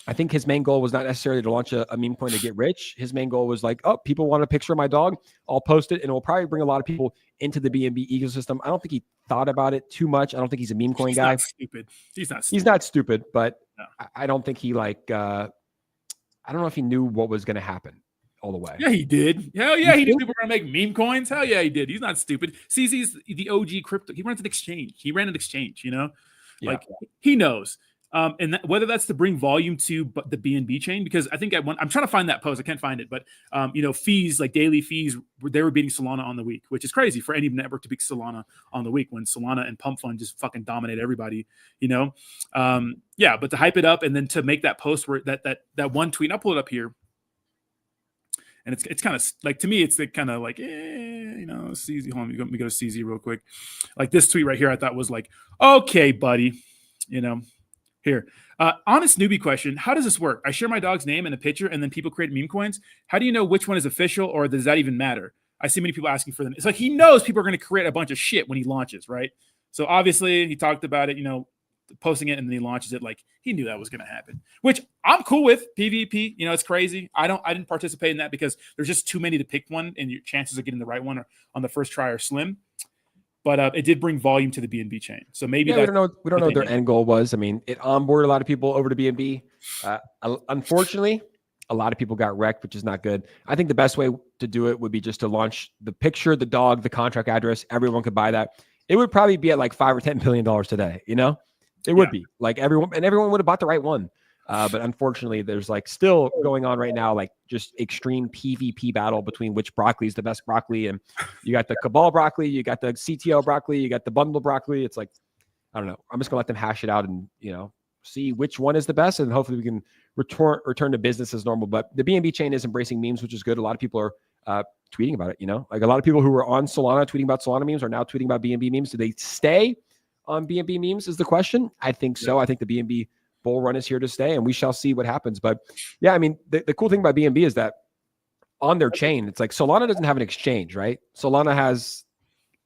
I think his main goal was not necessarily to launch a meme coin to get rich. His main goal was like, oh, people want a picture of my dog. I'll post it, and it will probably bring a lot of people into the BNB ecosystem. I don't think he thought about it too much. I don't think he's a meme coin guy. Not stupid. He's not stupid, but no. I don't think he I don't know if he knew what was going to happen all the way. Yeah, he did. Hell yeah, he knew people were going to make meme coins. Hell yeah, he did. He's not stupid. CZ's the OG crypto. He runs an exchange. Like he knows. And whether that's to bring volume to the BNB chain, because I think I'm trying to find that post. I can't find it, but fees, like daily fees, they were beating Solana on the week, which is crazy for any network to beat Solana on the week when Solana and Pump Fund just fucking dominate everybody, but to hype it up and then to make that post where that one tweet, I'll pull it up here. And it's kind of like, to me, it's the kind of like, CZ. Hold on, let me go to CZ real quick. Like this tweet right here, I thought was like, okay, buddy, Here, Honest newbie question. How does this work? I share my dog's name and a picture, and then people create meme coins. How do you know which one is official, or does that even matter? I see many people asking for them. It's like he knows people are going to create a bunch of shit when he launches, right? So obviously he talked about it, posting it, and then he launches it like he knew that was going to happen, which I'm cool with. PvP, it's crazy. I didn't participate in that because there's just too many to pick one, and your chances of getting the right one on the first try are slim. But it did bring volume to the BNB chain. So maybe we don't know what their end goal was. I mean, it onboarded a lot of people over to BNB. Unfortunately, a lot of people got wrecked, which is not good. I think the best way to do it would be just to launch the picture, the dog, the contract address. Everyone could buy that. It would probably be at like $5 or $10 billion today. It would be like everyone would have bought the right one. But unfortunately, there's like still going on right now, like just extreme PvP battle between which broccoli is the best broccoli. And you got the Cabal broccoli, you got the CTO broccoli, you got the bundle broccoli. It's like, I don't know. I'm just gonna let them hash it out and, see which one is the best. And hopefully we can return to business as normal. But the BNB chain is embracing memes, which is good. A lot of people are tweeting about it, like a lot of people who were on Solana tweeting about Solana memes are now tweeting about BNB memes. Do they stay on BNB memes is the question. I think so. I think the BNB bull run is here to stay, and we shall see what happens. But yeah, I mean, the cool thing about BNB is that on their chain, it's like Solana doesn't have an exchange, right? Solana has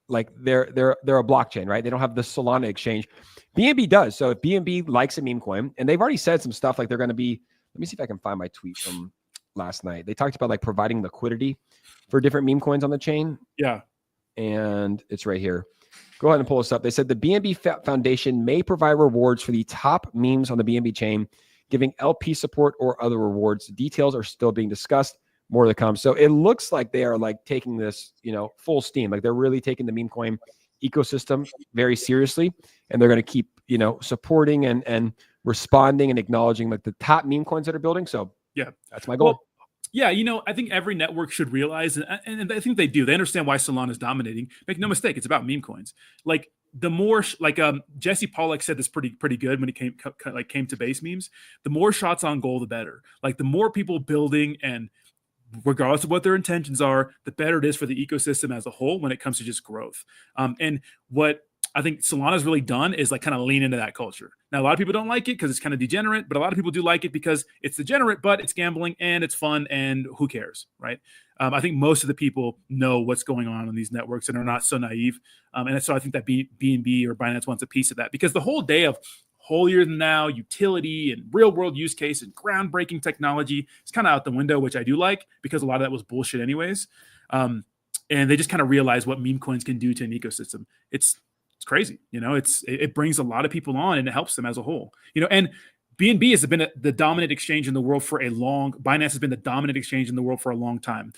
like they're a blockchain, right? They don't have the Solana exchange. BNB does. So if BNB likes a meme coin, and they've already said some stuff like they're going to be, let me see if I can find my tweet from last night. They talked about like providing liquidity for different meme coins on the chain. Yeah. And it's right here. Go ahead and pull this up. They said the BNB Foundation may provide rewards for the top memes on the BNB chain, giving LP support or other rewards. Details are still being discussed. More to come. So it looks like they are like taking this, full steam. Like they're really taking the meme coin ecosystem very seriously, and they're going to keep, supporting and responding and acknowledging like the top meme coins that are building. So yeah, that's my goal. Well, yeah, I think every network should realize, and I think they do. They understand why Solana is dominating. Make no mistake, it's about meme coins. Like the more, Jesse Pollack said this pretty good when it came to base memes. The more shots on goal, the better. Like the more people building, and regardless of what their intentions are, the better it is for the ecosystem as a whole when it comes to just growth. And what I think Solana's really done is like kind of lean into that culture. Now, a lot of people don't like it because it's kind of degenerate, but a lot of people do like it because it's degenerate, but it's gambling and it's fun, and who cares, right? I think most of the people know what's going on these networks and are not so naive. And so I think that BNB or Binance wants a piece of that, because the whole day of holier than thou utility and real world use case and groundbreaking technology is kind of out the window, which I do like, because a lot of that was bullshit anyways. And they just kind of realize what meme coins can do to an ecosystem. It's crazy. It brings a lot of people on, and it helps them as a whole, and BNB has been the dominant exchange in the world for Binance has been the dominant exchange in the world for a long time,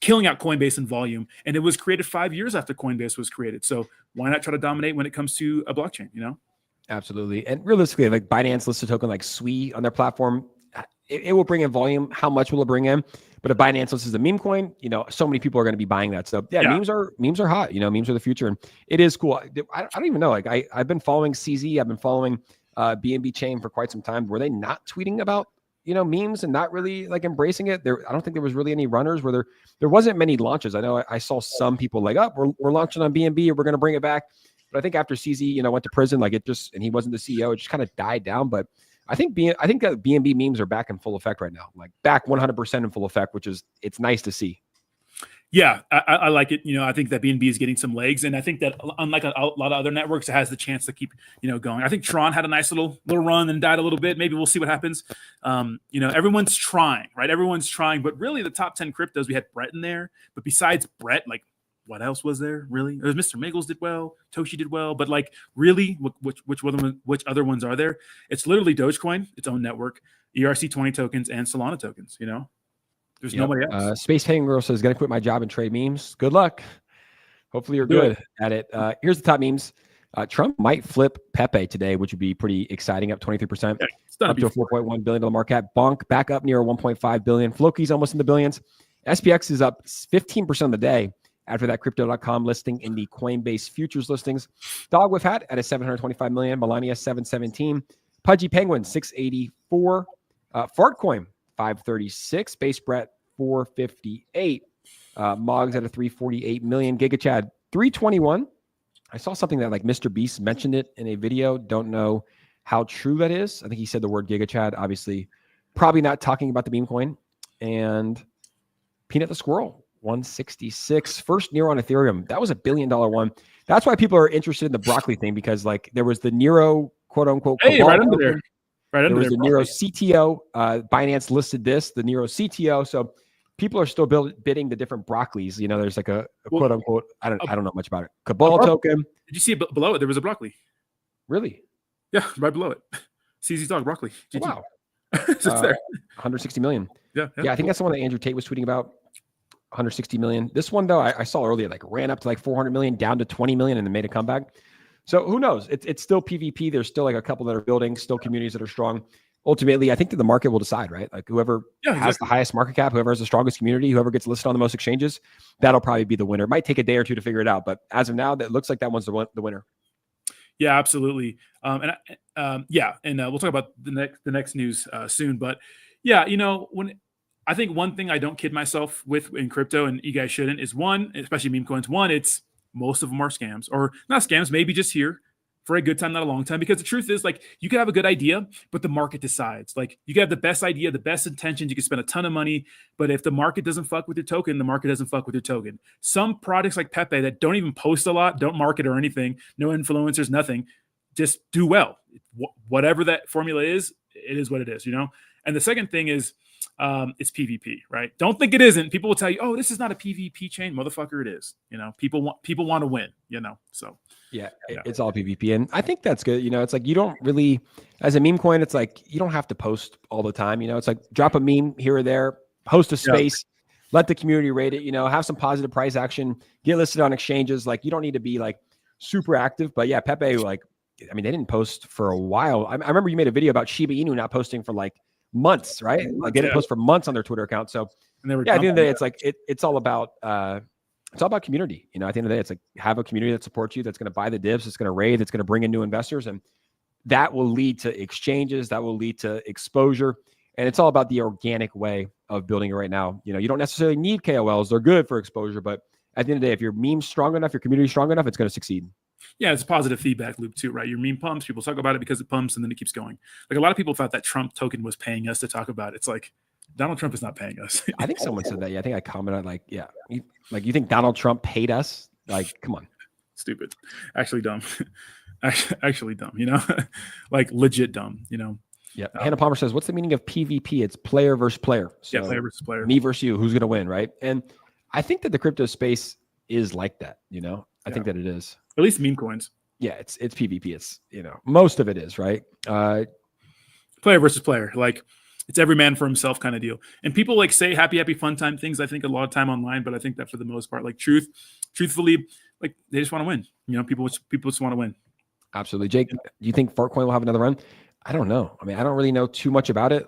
killing out Coinbase in volume. And it was created 5 years after Coinbase was created. So why not try to dominate when it comes to a blockchain, Absolutely. And realistically, like Binance lists a token like SWI on their platform. It will bring in volume. How much will it bring in? But if Binance lists a meme coin, so many people are going to be buying that. So yeah, memes are hot. Memes are the future, and it is cool. I don't even know. Like I've been following CZ. I've been following BNB chain for quite some time. Were they not tweeting about memes and not really like embracing it? I don't think there was really any runners where there wasn't many launches. I know I saw some people like, we're launching on BNB. We're going to bring it back. But I think after CZ, went to prison, like and he wasn't the CEO, it just kind of died down. But I think that BNB memes are back in full effect right now, like back 100% in full effect, it's nice to see. Yeah, I like it. I think that BNB is getting some legs, and I think that unlike a lot of other networks, it has the chance to keep, going. I think Tron had a nice little run and died a little bit. Maybe we'll see what happens. Everyone's trying, right? Everyone's trying, but really the top 10 cryptos, we had Brett in there, but besides Brett, like, what else was there really? It was Mr. Miggles did well, Toshi did well, but like really, which other ones are there? It's literally Dogecoin, its own network, ERC20 tokens, and Solana tokens. There's nobody else. Space Penguin says, "Gonna quit my job and trade memes." Good luck. Hopefully you're good at it. Here's the top memes. Trump might flip Pepe today, which would be pretty exciting. Up 23%, up to a $4.1 billion market cap. Bonk back up near 1.5 billion. Floki's almost in the billions. SPX is up 15% of the day after that Crypto.com listing in the Coinbase futures listings. Dog with Hat at a 725 million. Melania 717. Pudgy Penguin 684. Fartcoin 536. Base Brett 458. Mogs at a 348 million. Giga Chad 321. I saw something that like Mr. Beast mentioned it in a video. Don't know how true that is. I think he said the word Giga Chad, obviously, probably not talking about the meme coin. And Peanut the Squirrel, 166. First Nero on Ethereum. That was $1 billion one. That's why people are interested in the broccoli thing, because like there was the Nero quote unquote. Hey, right under token. there. Right there was there, the Nero CTO. Binance listed this, the Nero CTO. So people are still bidding the different broccolis. You know, there's like a quote unquote. I don't know much about it. Cabal token. Did you see it below it? There was a broccoli. Really? Yeah, right below it. CZ Dog broccoli. Oh, wow. It's there. 160 million. Yeah. I think that's the one that Andrew Tate was tweeting about. 160 million. This one though, I saw earlier, like ran up to like 400 million, down to 20 million, and then made a comeback. So who knows? It's still PvP. There's still like a couple that are building, still communities that are strong. Ultimately, I think that the market will decide, right? Like whoever has the highest market cap, whoever has the strongest community, whoever gets listed on the most exchanges, that'll probably be the winner. It might take a day or two to figure it out, but as of now, that looks like that one's the winner. Yeah, absolutely. And we'll talk about the next news soon. But yeah, you know, I think one thing I don't kid myself with in crypto, and you guys shouldn't, is one, especially meme coins. One, it's most of them are scams, or not scams, maybe just here for a good time, not a long time. Because the truth is, like, you can have a good idea, but the market decides. Like, you can have the best idea, the best intentions, you can spend a ton of money, but if the market doesn't fuck with your token, the market doesn't fuck with your token. Some products like Pepe that don't even post a lot, don't market or anything, no influencers, nothing, just do well. Whatever that formula is, it is what it is, you know? And the second thing is, it's PvP, right? Don't think it isn't. People will tell you, "Oh, this is not a PvP chain, motherfucker." It is. You know, people want to win. You know, so yeah, it's all PvP, and I think that's good. You know, it's like you don't really, as a meme coin, it's like you don't have to post all the time. You know, it's like drop a meme here or there, host a space, let the community rate it. You know, have some positive price action, get listed on exchanges. Like you don't need to be like super active, but yeah, Pepe, like, I mean, they didn't post for a while. I remember you made a video about Shiba Inu not posting for like months, right? Like they didn't post for months on their Twitter account. So and they were at the end of the day, it's like it's all about community. You know, at the end of the day, it's like have a community that supports you, that's going to buy the divs, that's going to raid, that's going to bring in new investors, and that will lead to exchanges, that will lead to exposure. And it's all about the organic way of building it right now. You know, you don't necessarily need KOLs; they're good for exposure, but at the end of the day, if your meme's strong enough, your community strong enough, it's going to succeed. Yeah, it's a positive feedback loop too, right? Your meme pumps, people talk about it because it pumps, and then it keeps going. Like a lot of people thought that Trump token was paying us to talk about it. It's like Donald Trump is not paying us. I think someone said that. Yeah, I think I commented like, yeah, you think Donald Trump paid us? Like, come on, stupid, actually dumb, actually dumb. You know, like legit dumb. You know. Yeah. Hannah Palmer says, "What's the meaning of PvP? It's player versus player. So yeah, player versus player. Me versus you. Who's gonna win, right?" And I think that the crypto space is like that. You know, I think that it is. At least meme coins. Yeah, it's PvP. It's, you know, most of it is, right? Player versus player. Like it's every man for himself kind of deal. And people like say happy fun time things, I think a lot of time online, but I think that for the most part, like truthfully, like they just want to win. You know, people just want to win. Absolutely. Jake, do you think Fartcoin will have another run? I don't know. I mean, I don't really know too much about it.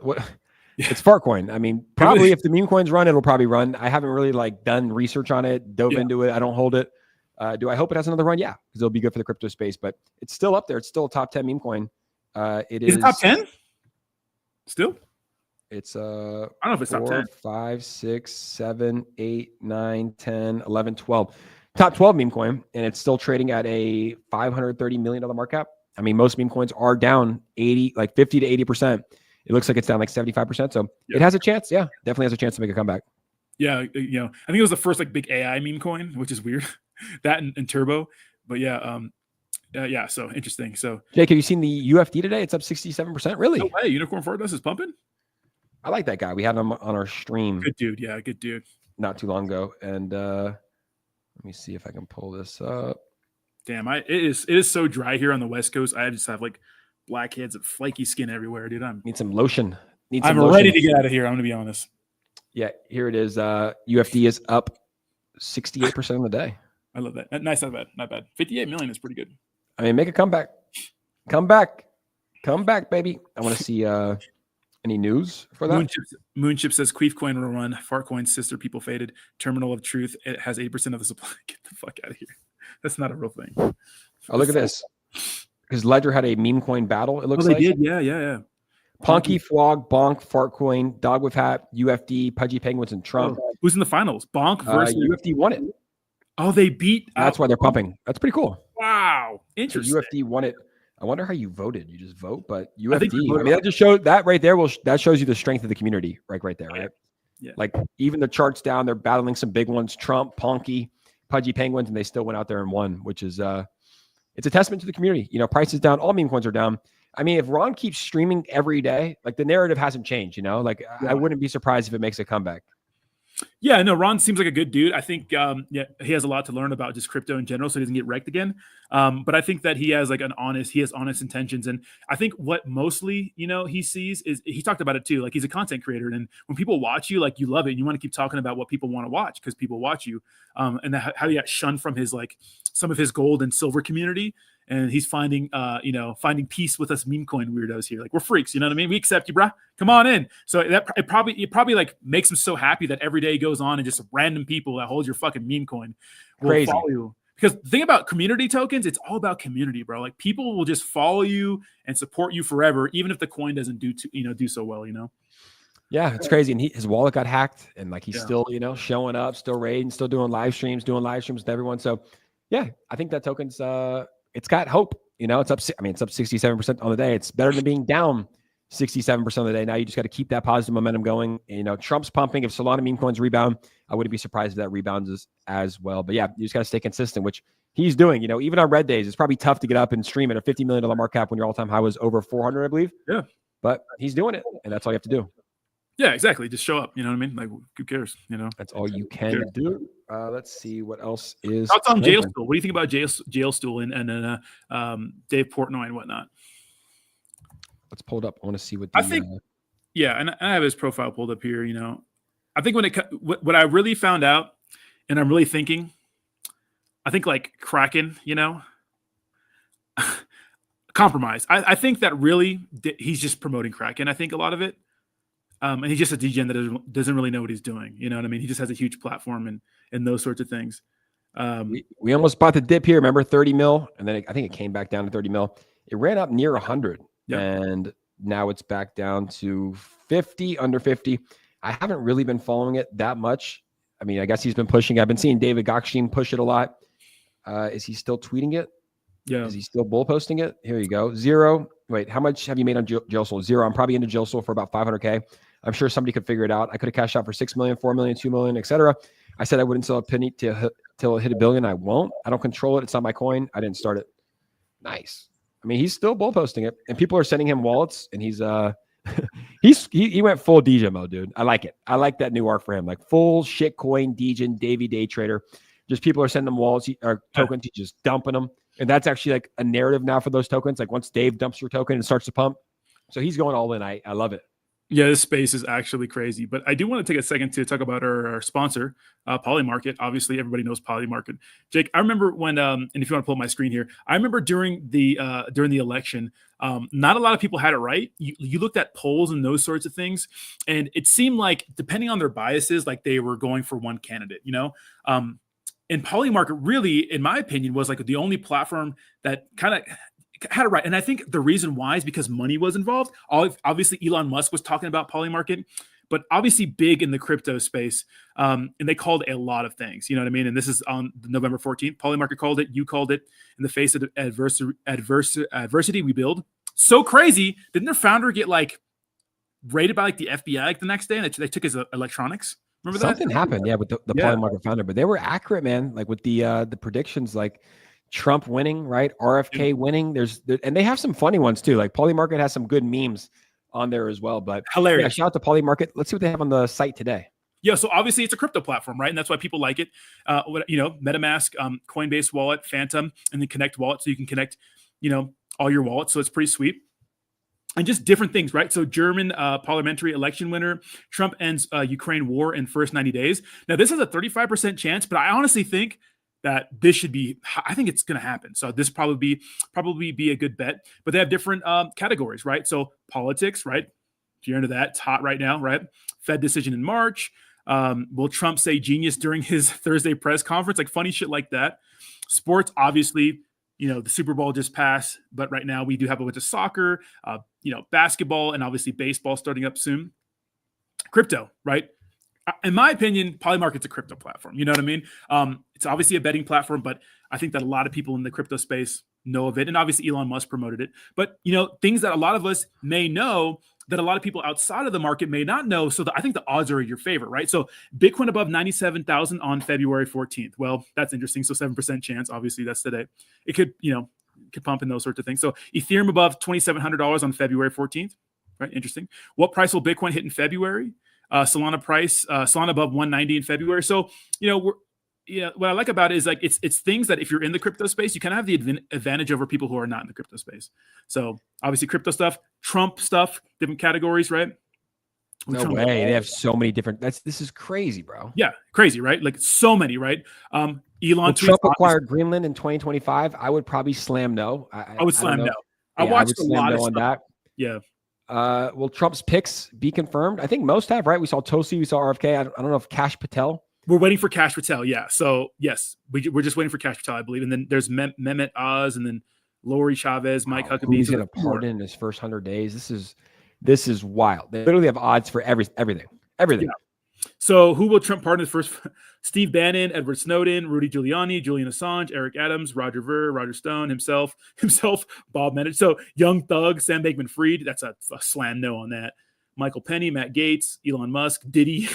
It's Fartcoin. I mean, probably if the meme coins run, it'll probably run. I haven't really like done research on it, dove into it. I don't hold it. Do I hope it has another run? Yeah, because it'll be good for the crypto space. But it's still up there. It's still a top 10 meme coin. Is it top 10? Still? It's I don't know if it's 4, top 10. 5, 6, 7, 8, 9, 10, 11, 12. Top 12 meme coin, and it's still trading at a $530 million market cap. I mean, most meme coins are down 50 to 80%. It looks like it's down like 75%. So it has a chance. Yeah, definitely has a chance to make a comeback. Yeah, you know, I think it was the first like big AI meme coin, which is weird. That and Turbo, but yeah, so interesting. So Jake, have you seen the UFD today? It's up 67%. Really? No way. Unicorn Fortress is pumping. I like that guy. We had him on our stream. Good dude. Yeah, good dude. Not too long ago. And let me see if I can pull this up. Damn, it is so dry here on the West Coast. I just have like blackheads and flaky skin everywhere, dude. Need some lotion. I'm ready to get out of here. I'm gonna be honest. Yeah, here it is. UFD is up 68% of the day. I love that. Nice, not bad. 58 million is pretty good. I mean, make a comeback. Come back, baby. I want to see any news for that. Moonship says Queef coin will run. Fartcoin sister people faded. Terminal of truth. It has 8% of the supply. Get the fuck out of here. That's not a real thing. Oh, look at this. Because Ledger had a meme coin battle. It looks like. They did. Yeah. Ponky, Flog, Bonk, Fartcoin, Dog with Hat, UFD, Pudgy Penguins, and Trump. Who's in the finals? Bonk versus UFD won it. Oh, they beat. That's why they're pumping. That's pretty cool. Wow, interesting. So UFD won it I wonder how you voted. You just vote, but I think UFD. I mean, that just showed that right there. That shows you the strength of the community, right there, right? Yeah. Like even the charts down, they're battling some big ones: Trump, Ponky, Pudgy Penguins, and they still went out there and won, which is it's a testament to the community. You know, prices down, all meme coins are down. I mean, if Ron keeps streaming every day, like the narrative hasn't changed. You know, like I wouldn't be surprised if it makes a comeback. Yeah, no, Ron seems like a good dude. I think, he has a lot to learn about just crypto in general, so he doesn't get wrecked again. But I think that he has honest intentions. And I think what mostly, he sees is, he talked about it too. Like, he's a content creator. And when people watch you, like, you love it. And you want to keep talking about what people want to watch because people watch you. And how he got shunned from his, like, some of his gold and silver community. And he's finding peace with us meme coin weirdos here. Like, we're freaks, you know what I mean? We accept you, bruh. Come on in. So it probably like makes him so happy that every day goes on and just random people that hold your fucking meme coin will follow you. Because the thing about community tokens, it's all about community, bro. Like, people will just follow you and support you forever, even if the coin doesn't do so well, Yeah, it's crazy. And his wallet got hacked, and like he's still, showing up, still raiding, still doing live streams with everyone. So yeah, I think that token's it's got hope. It's up. I mean, it's up 67% on the day. It's better than being down 67% of the day. Now you just got to keep that positive momentum going. And, Trump's pumping. If Solana meme coins rebound, I wouldn't be surprised if that rebounds as well. But yeah, you just got to stay consistent, which he's doing. Even on red days, it's probably tough to get up and stream at a $50 million market cap when your all-time high was over 400, I believe. Yeah. But he's doing it, and that's all you have to do. Yeah, exactly. Just show up. You know what I mean? Like, who cares? That's all you can do. Let's see what else is. Thoughts on Jail Stool? What do you think about Jail Stool and Dave Portnoy and whatnot? Let's pull it up. I want to see what I think. Yeah, and I have his profile pulled up here. I think what I really found out, and I'm really thinking, I think like Kraken. Compromise. I think that really he's just promoting Kraken. I think a lot of it. And he's just a degen that doesn't really know what he's doing. You know what I mean? He just has a huge platform and those sorts of things. We almost bought the dip here. Remember 30 mil? And then I think it came back down to 30 mil. It ran up near 100. Yep. And now it's back down to 50, under 50. I haven't really been following it that much. I mean, I guess he's been pushing. I've been seeing David Gokhshin push it a lot. Is he still tweeting it? Yeah. Is he still bull posting it? Here you go. 0. Wait, how much have you made on Jail Stool? 0. I'm probably into Jail Stool for about 500K. I'm sure somebody could figure it out. I could have cashed out for 6 million, 4 million, 2 million, etc. I said I wouldn't sell a penny till it hit $1 billion. I won't. I don't control it. It's not my coin. I didn't start it. Nice. I mean, he's still bull posting it, and people are sending him wallets, and he's he went full DJ mode, dude. I like it. I like that new arc for him, like full shitcoin DJ Davey day trader. Just people are sending them wallets or tokens. He's just dumping them, and that's actually like a narrative now for those tokens. Like once Dave dumps your token and starts to pump, so he's going all in. I love it. Yeah, this space is actually crazy. But I do want to take a second to talk about our sponsor, Polymarket. Obviously, everybody knows Polymarket. Jake, I remember when, and if you want to pull up my screen here, I remember during the election, not a lot of people had it right. You looked at polls and those sorts of things, and it seemed like, depending on their biases, like they were going for one candidate, And Polymarket really, in my opinion, was like the only platform that kind of had it right. And I think the reason why is because money was involved. Obviously, Elon Musk was talking about Polymarket, but obviously big in the crypto space. And they called a lot of things, you know what I mean? And this is on November 14th. Polymarket called it. You called it. In the face of the adversity we build. So crazy. Didn't their founder get like raided by like the FBI like the next day? And they took his electronics. Remember that? Something happened, yeah, with the Polymarket founder. But they were accurate, man. Like with the predictions, like Trump winning, right? RFK winning. And they have some funny ones too. Like Polymarket has some good memes on there as well. But hilarious. Yeah, shout out to Polymarket. Let's see what they have on the site today. Yeah, so obviously it's a crypto platform, right? And that's why people like it. MetaMask, Coinbase Wallet, Phantom, and then Connect Wallet, so you can connect, all your wallets. So it's pretty sweet. And just different things, right? So German parliamentary election winner, Trump ends Ukraine war in first 90 days. Now, this has a 35% chance, but I honestly think that this should be, I think it's going to happen. So this probably be a good bet. But they have different categories, right? So politics, right? If you're into that, it's hot right now, right? Fed decision in March. Will Trump say genius during his Thursday press conference? Like funny shit like that. Sports, obviously, the Super Bowl just passed, but right now we do have a bunch of soccer, basketball, and obviously baseball starting up soon. Crypto, right? In my opinion, Polymarket's a crypto platform. You know what I mean? It's obviously a betting platform, but I think that a lot of people in the crypto space know of it. And obviously Elon Musk promoted it. But, you know, things that a lot of us may know that a lot of people outside of the market may not know. So I think the odds are in your favor, right? So Bitcoin above 97,000 on February 14th. Well, that's interesting. So 7% chance, obviously that's today. It could, you know, could pump in those sorts of things. So Ethereum above $2,700 on February 14th, right? Interesting. What price will Bitcoin hit in February? Solana above 190 in February. So, you know, what I like about it is like it's things that if you're in the crypto space, you kind of have the advantage over people who are not in the crypto space. So obviously crypto stuff, Trump stuff, different categories, right? No way. They have so many different. This is crazy, bro. Yeah, crazy, right? Like so many, right? Elon Trump acquired Greenland in 2025. I would probably slam no. I would slam no. I watched a lot of stuff on that. Yeah. Will Trump's picks be confirmed? I think most have, right? We saw Tosi, we saw RFK. I don't know if Cash Patel. We're waiting for Cash Patel, yeah. So yes, we're just waiting for Cash Patel, I believe. And then there's Mehmet Oz, and then Lori Chavez, Mike Huckabee. He's going to pardon in his first 100 days. This is wild. They literally have odds for everything. Yeah. So who will Trump pardon first? Steve Bannon, Edward Snowden, Rudy Giuliani, Julian Assange, Eric Adams, Roger Ver, Roger Stone, himself, Bob Menet. So Young Thug, Sam Bankman-Fried. That's a slam no on that. Michael Penny, Matt Gaetz, Elon Musk, Diddy.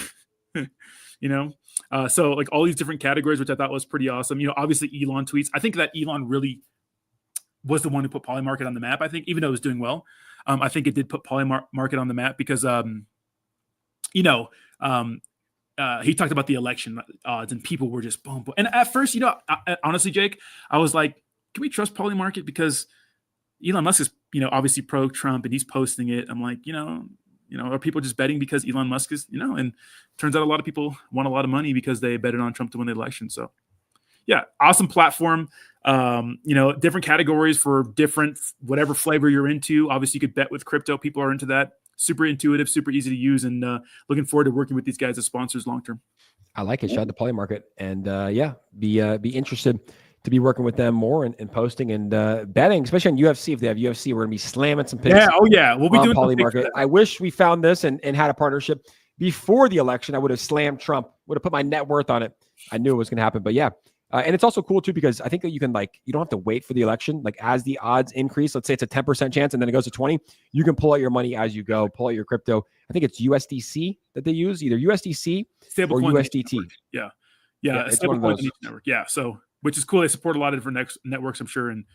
You know, so like all these different categories, which I thought was pretty awesome. You know, obviously Elon tweets. I think that Elon really was the one who put Polymarket on the map. I think, even though it was doing well, I think it did put Polymarket on the map because, you know, he talked about the election odds and people were just boom. And at first, you know, honestly, Jake, I was like, can we trust Polymarket? Because Elon Musk is, you know, obviously pro-Trump and he's posting it. I'm like, you know, are people just betting because Elon Musk is, you know, and turns out a lot of people want a lot of money because they betted on Trump to win the election. So yeah, awesome platform. You know, different categories for different, whatever flavor you're into. Obviously you could bet with crypto. People are into that. Super intuitive, super easy to use, and looking forward to working with these guys as sponsors long-term. I like it. Shout out to Polymarket, and yeah, be interested to be working with them more and posting and betting, especially on UFC. If they have UFC, we're gonna be slamming some picks. Yeah, oh yeah, we'll be doing Polymarket. I wish we found this and had a partnership before the election. I would have slammed Trump. Would have put my net worth on it. I knew it was gonna happen, but yeah. And it's also cool too, because I think that you can you don't have to wait for the election. Like as the odds increase, let's say it's a 10% chance and then it goes to 20, you can pull out your money as you go, pull out your crypto. I think it's USDC that they use, either USDC or USDT. Yeah. It's one of those. Network. Yeah. So, which is cool. They support a lot of different networks, I'm sure. And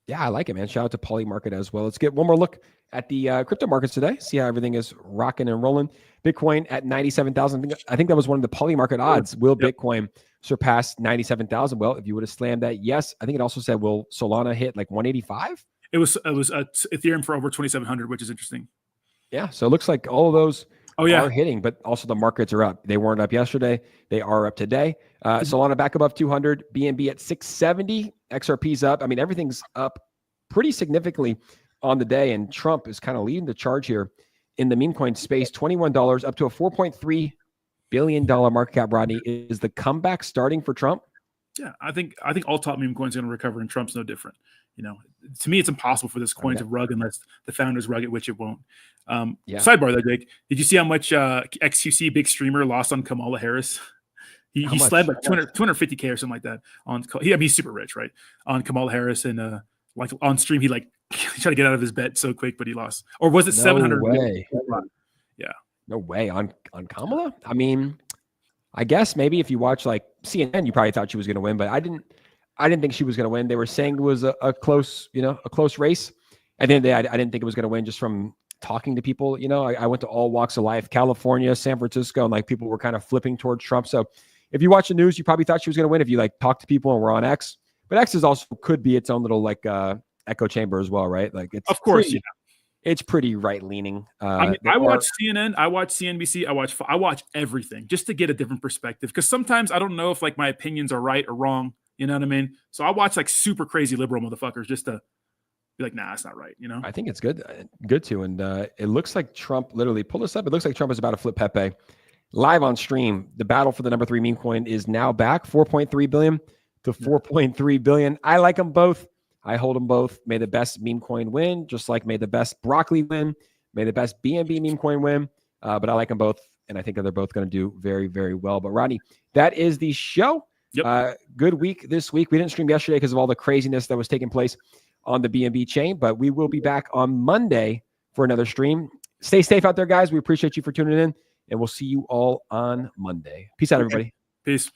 yeah, I like it, man. Shout out to Polymarket as well. Let's get one more look at the crypto markets today. See how everything is rocking and rolling. Bitcoin at 97,000. I think that was one of the Polymarket odds. Will Bitcoin surpass 97,000? Well, if you would have slammed that, yes. I think it also said, will Solana hit like 185? It was Ethereum for over 2,700, which is interesting. Yeah. So it looks like all of those are hitting, but also the markets are up. They weren't up yesterday. They are up today. Solana back above 200, BNB at 670, XRP's up. I mean, everything's up pretty significantly on the day, and Trump is kind of leading the charge here in the meme coin space. $21 up to a $4.3 billion market cap. Rodney, is the comeback starting for Trump? Yeah, I think all top meme coins are going to recover, and Trump's no different. You know, to me, it's impossible for this coin to rug unless the founders rug it, which it won't. Sidebar though, Jake, did you see how much XQC big streamer lost on Kamala Harris? He slid like 250K or something like that on. He's super rich, right? On Kamala Harris, and like on stream, he tried to get out of his bet so quick, but he lost. Or was it 700? Way. Yeah, no way on Kamala. I mean, I guess maybe if you watch like CNN, you probably thought she was going to win, but I didn't think she was going to win. They were saying it was a close race. At the end of the day, I didn't think it was going to win just from talking to people. You know, I went to all walks of life, California, San Francisco, and like people were kind of flipping towards Trump. So if you watch the news, you probably thought she was going to win if you like talk to people and were on X. But X is also could be its own little like echo chamber as well, right? Like it's it's pretty right leaning. I watch CNN, I watch CNBC, I watch everything just to get a different perspective, because sometimes I don't know if like my opinions are right or wrong. You know what I mean? So I watch like super crazy liberal motherfuckers just to be like, nah, it's not right. You know? I think it's good too. And it looks like Trump literally pull this up. It looks like Trump is about to flip Pepe live on stream. The battle for the number 3 meme coin is now back, 4.3 billion to 4.3 billion. I like them both. I hold them both. May the best meme coin win, just like may the best broccoli win. May the best BNB meme coin win. But I like them both, and I think that they're both going to do very, very well. But Rodney, that is the show. Good week this week. We didn't stream yesterday because of all the craziness that was taking place on the BNB chain, but we will be back on Monday for another stream. Stay safe out there, guys. We appreciate you for tuning in, and we'll see you all on Monday. Peace out, everybody. Peace.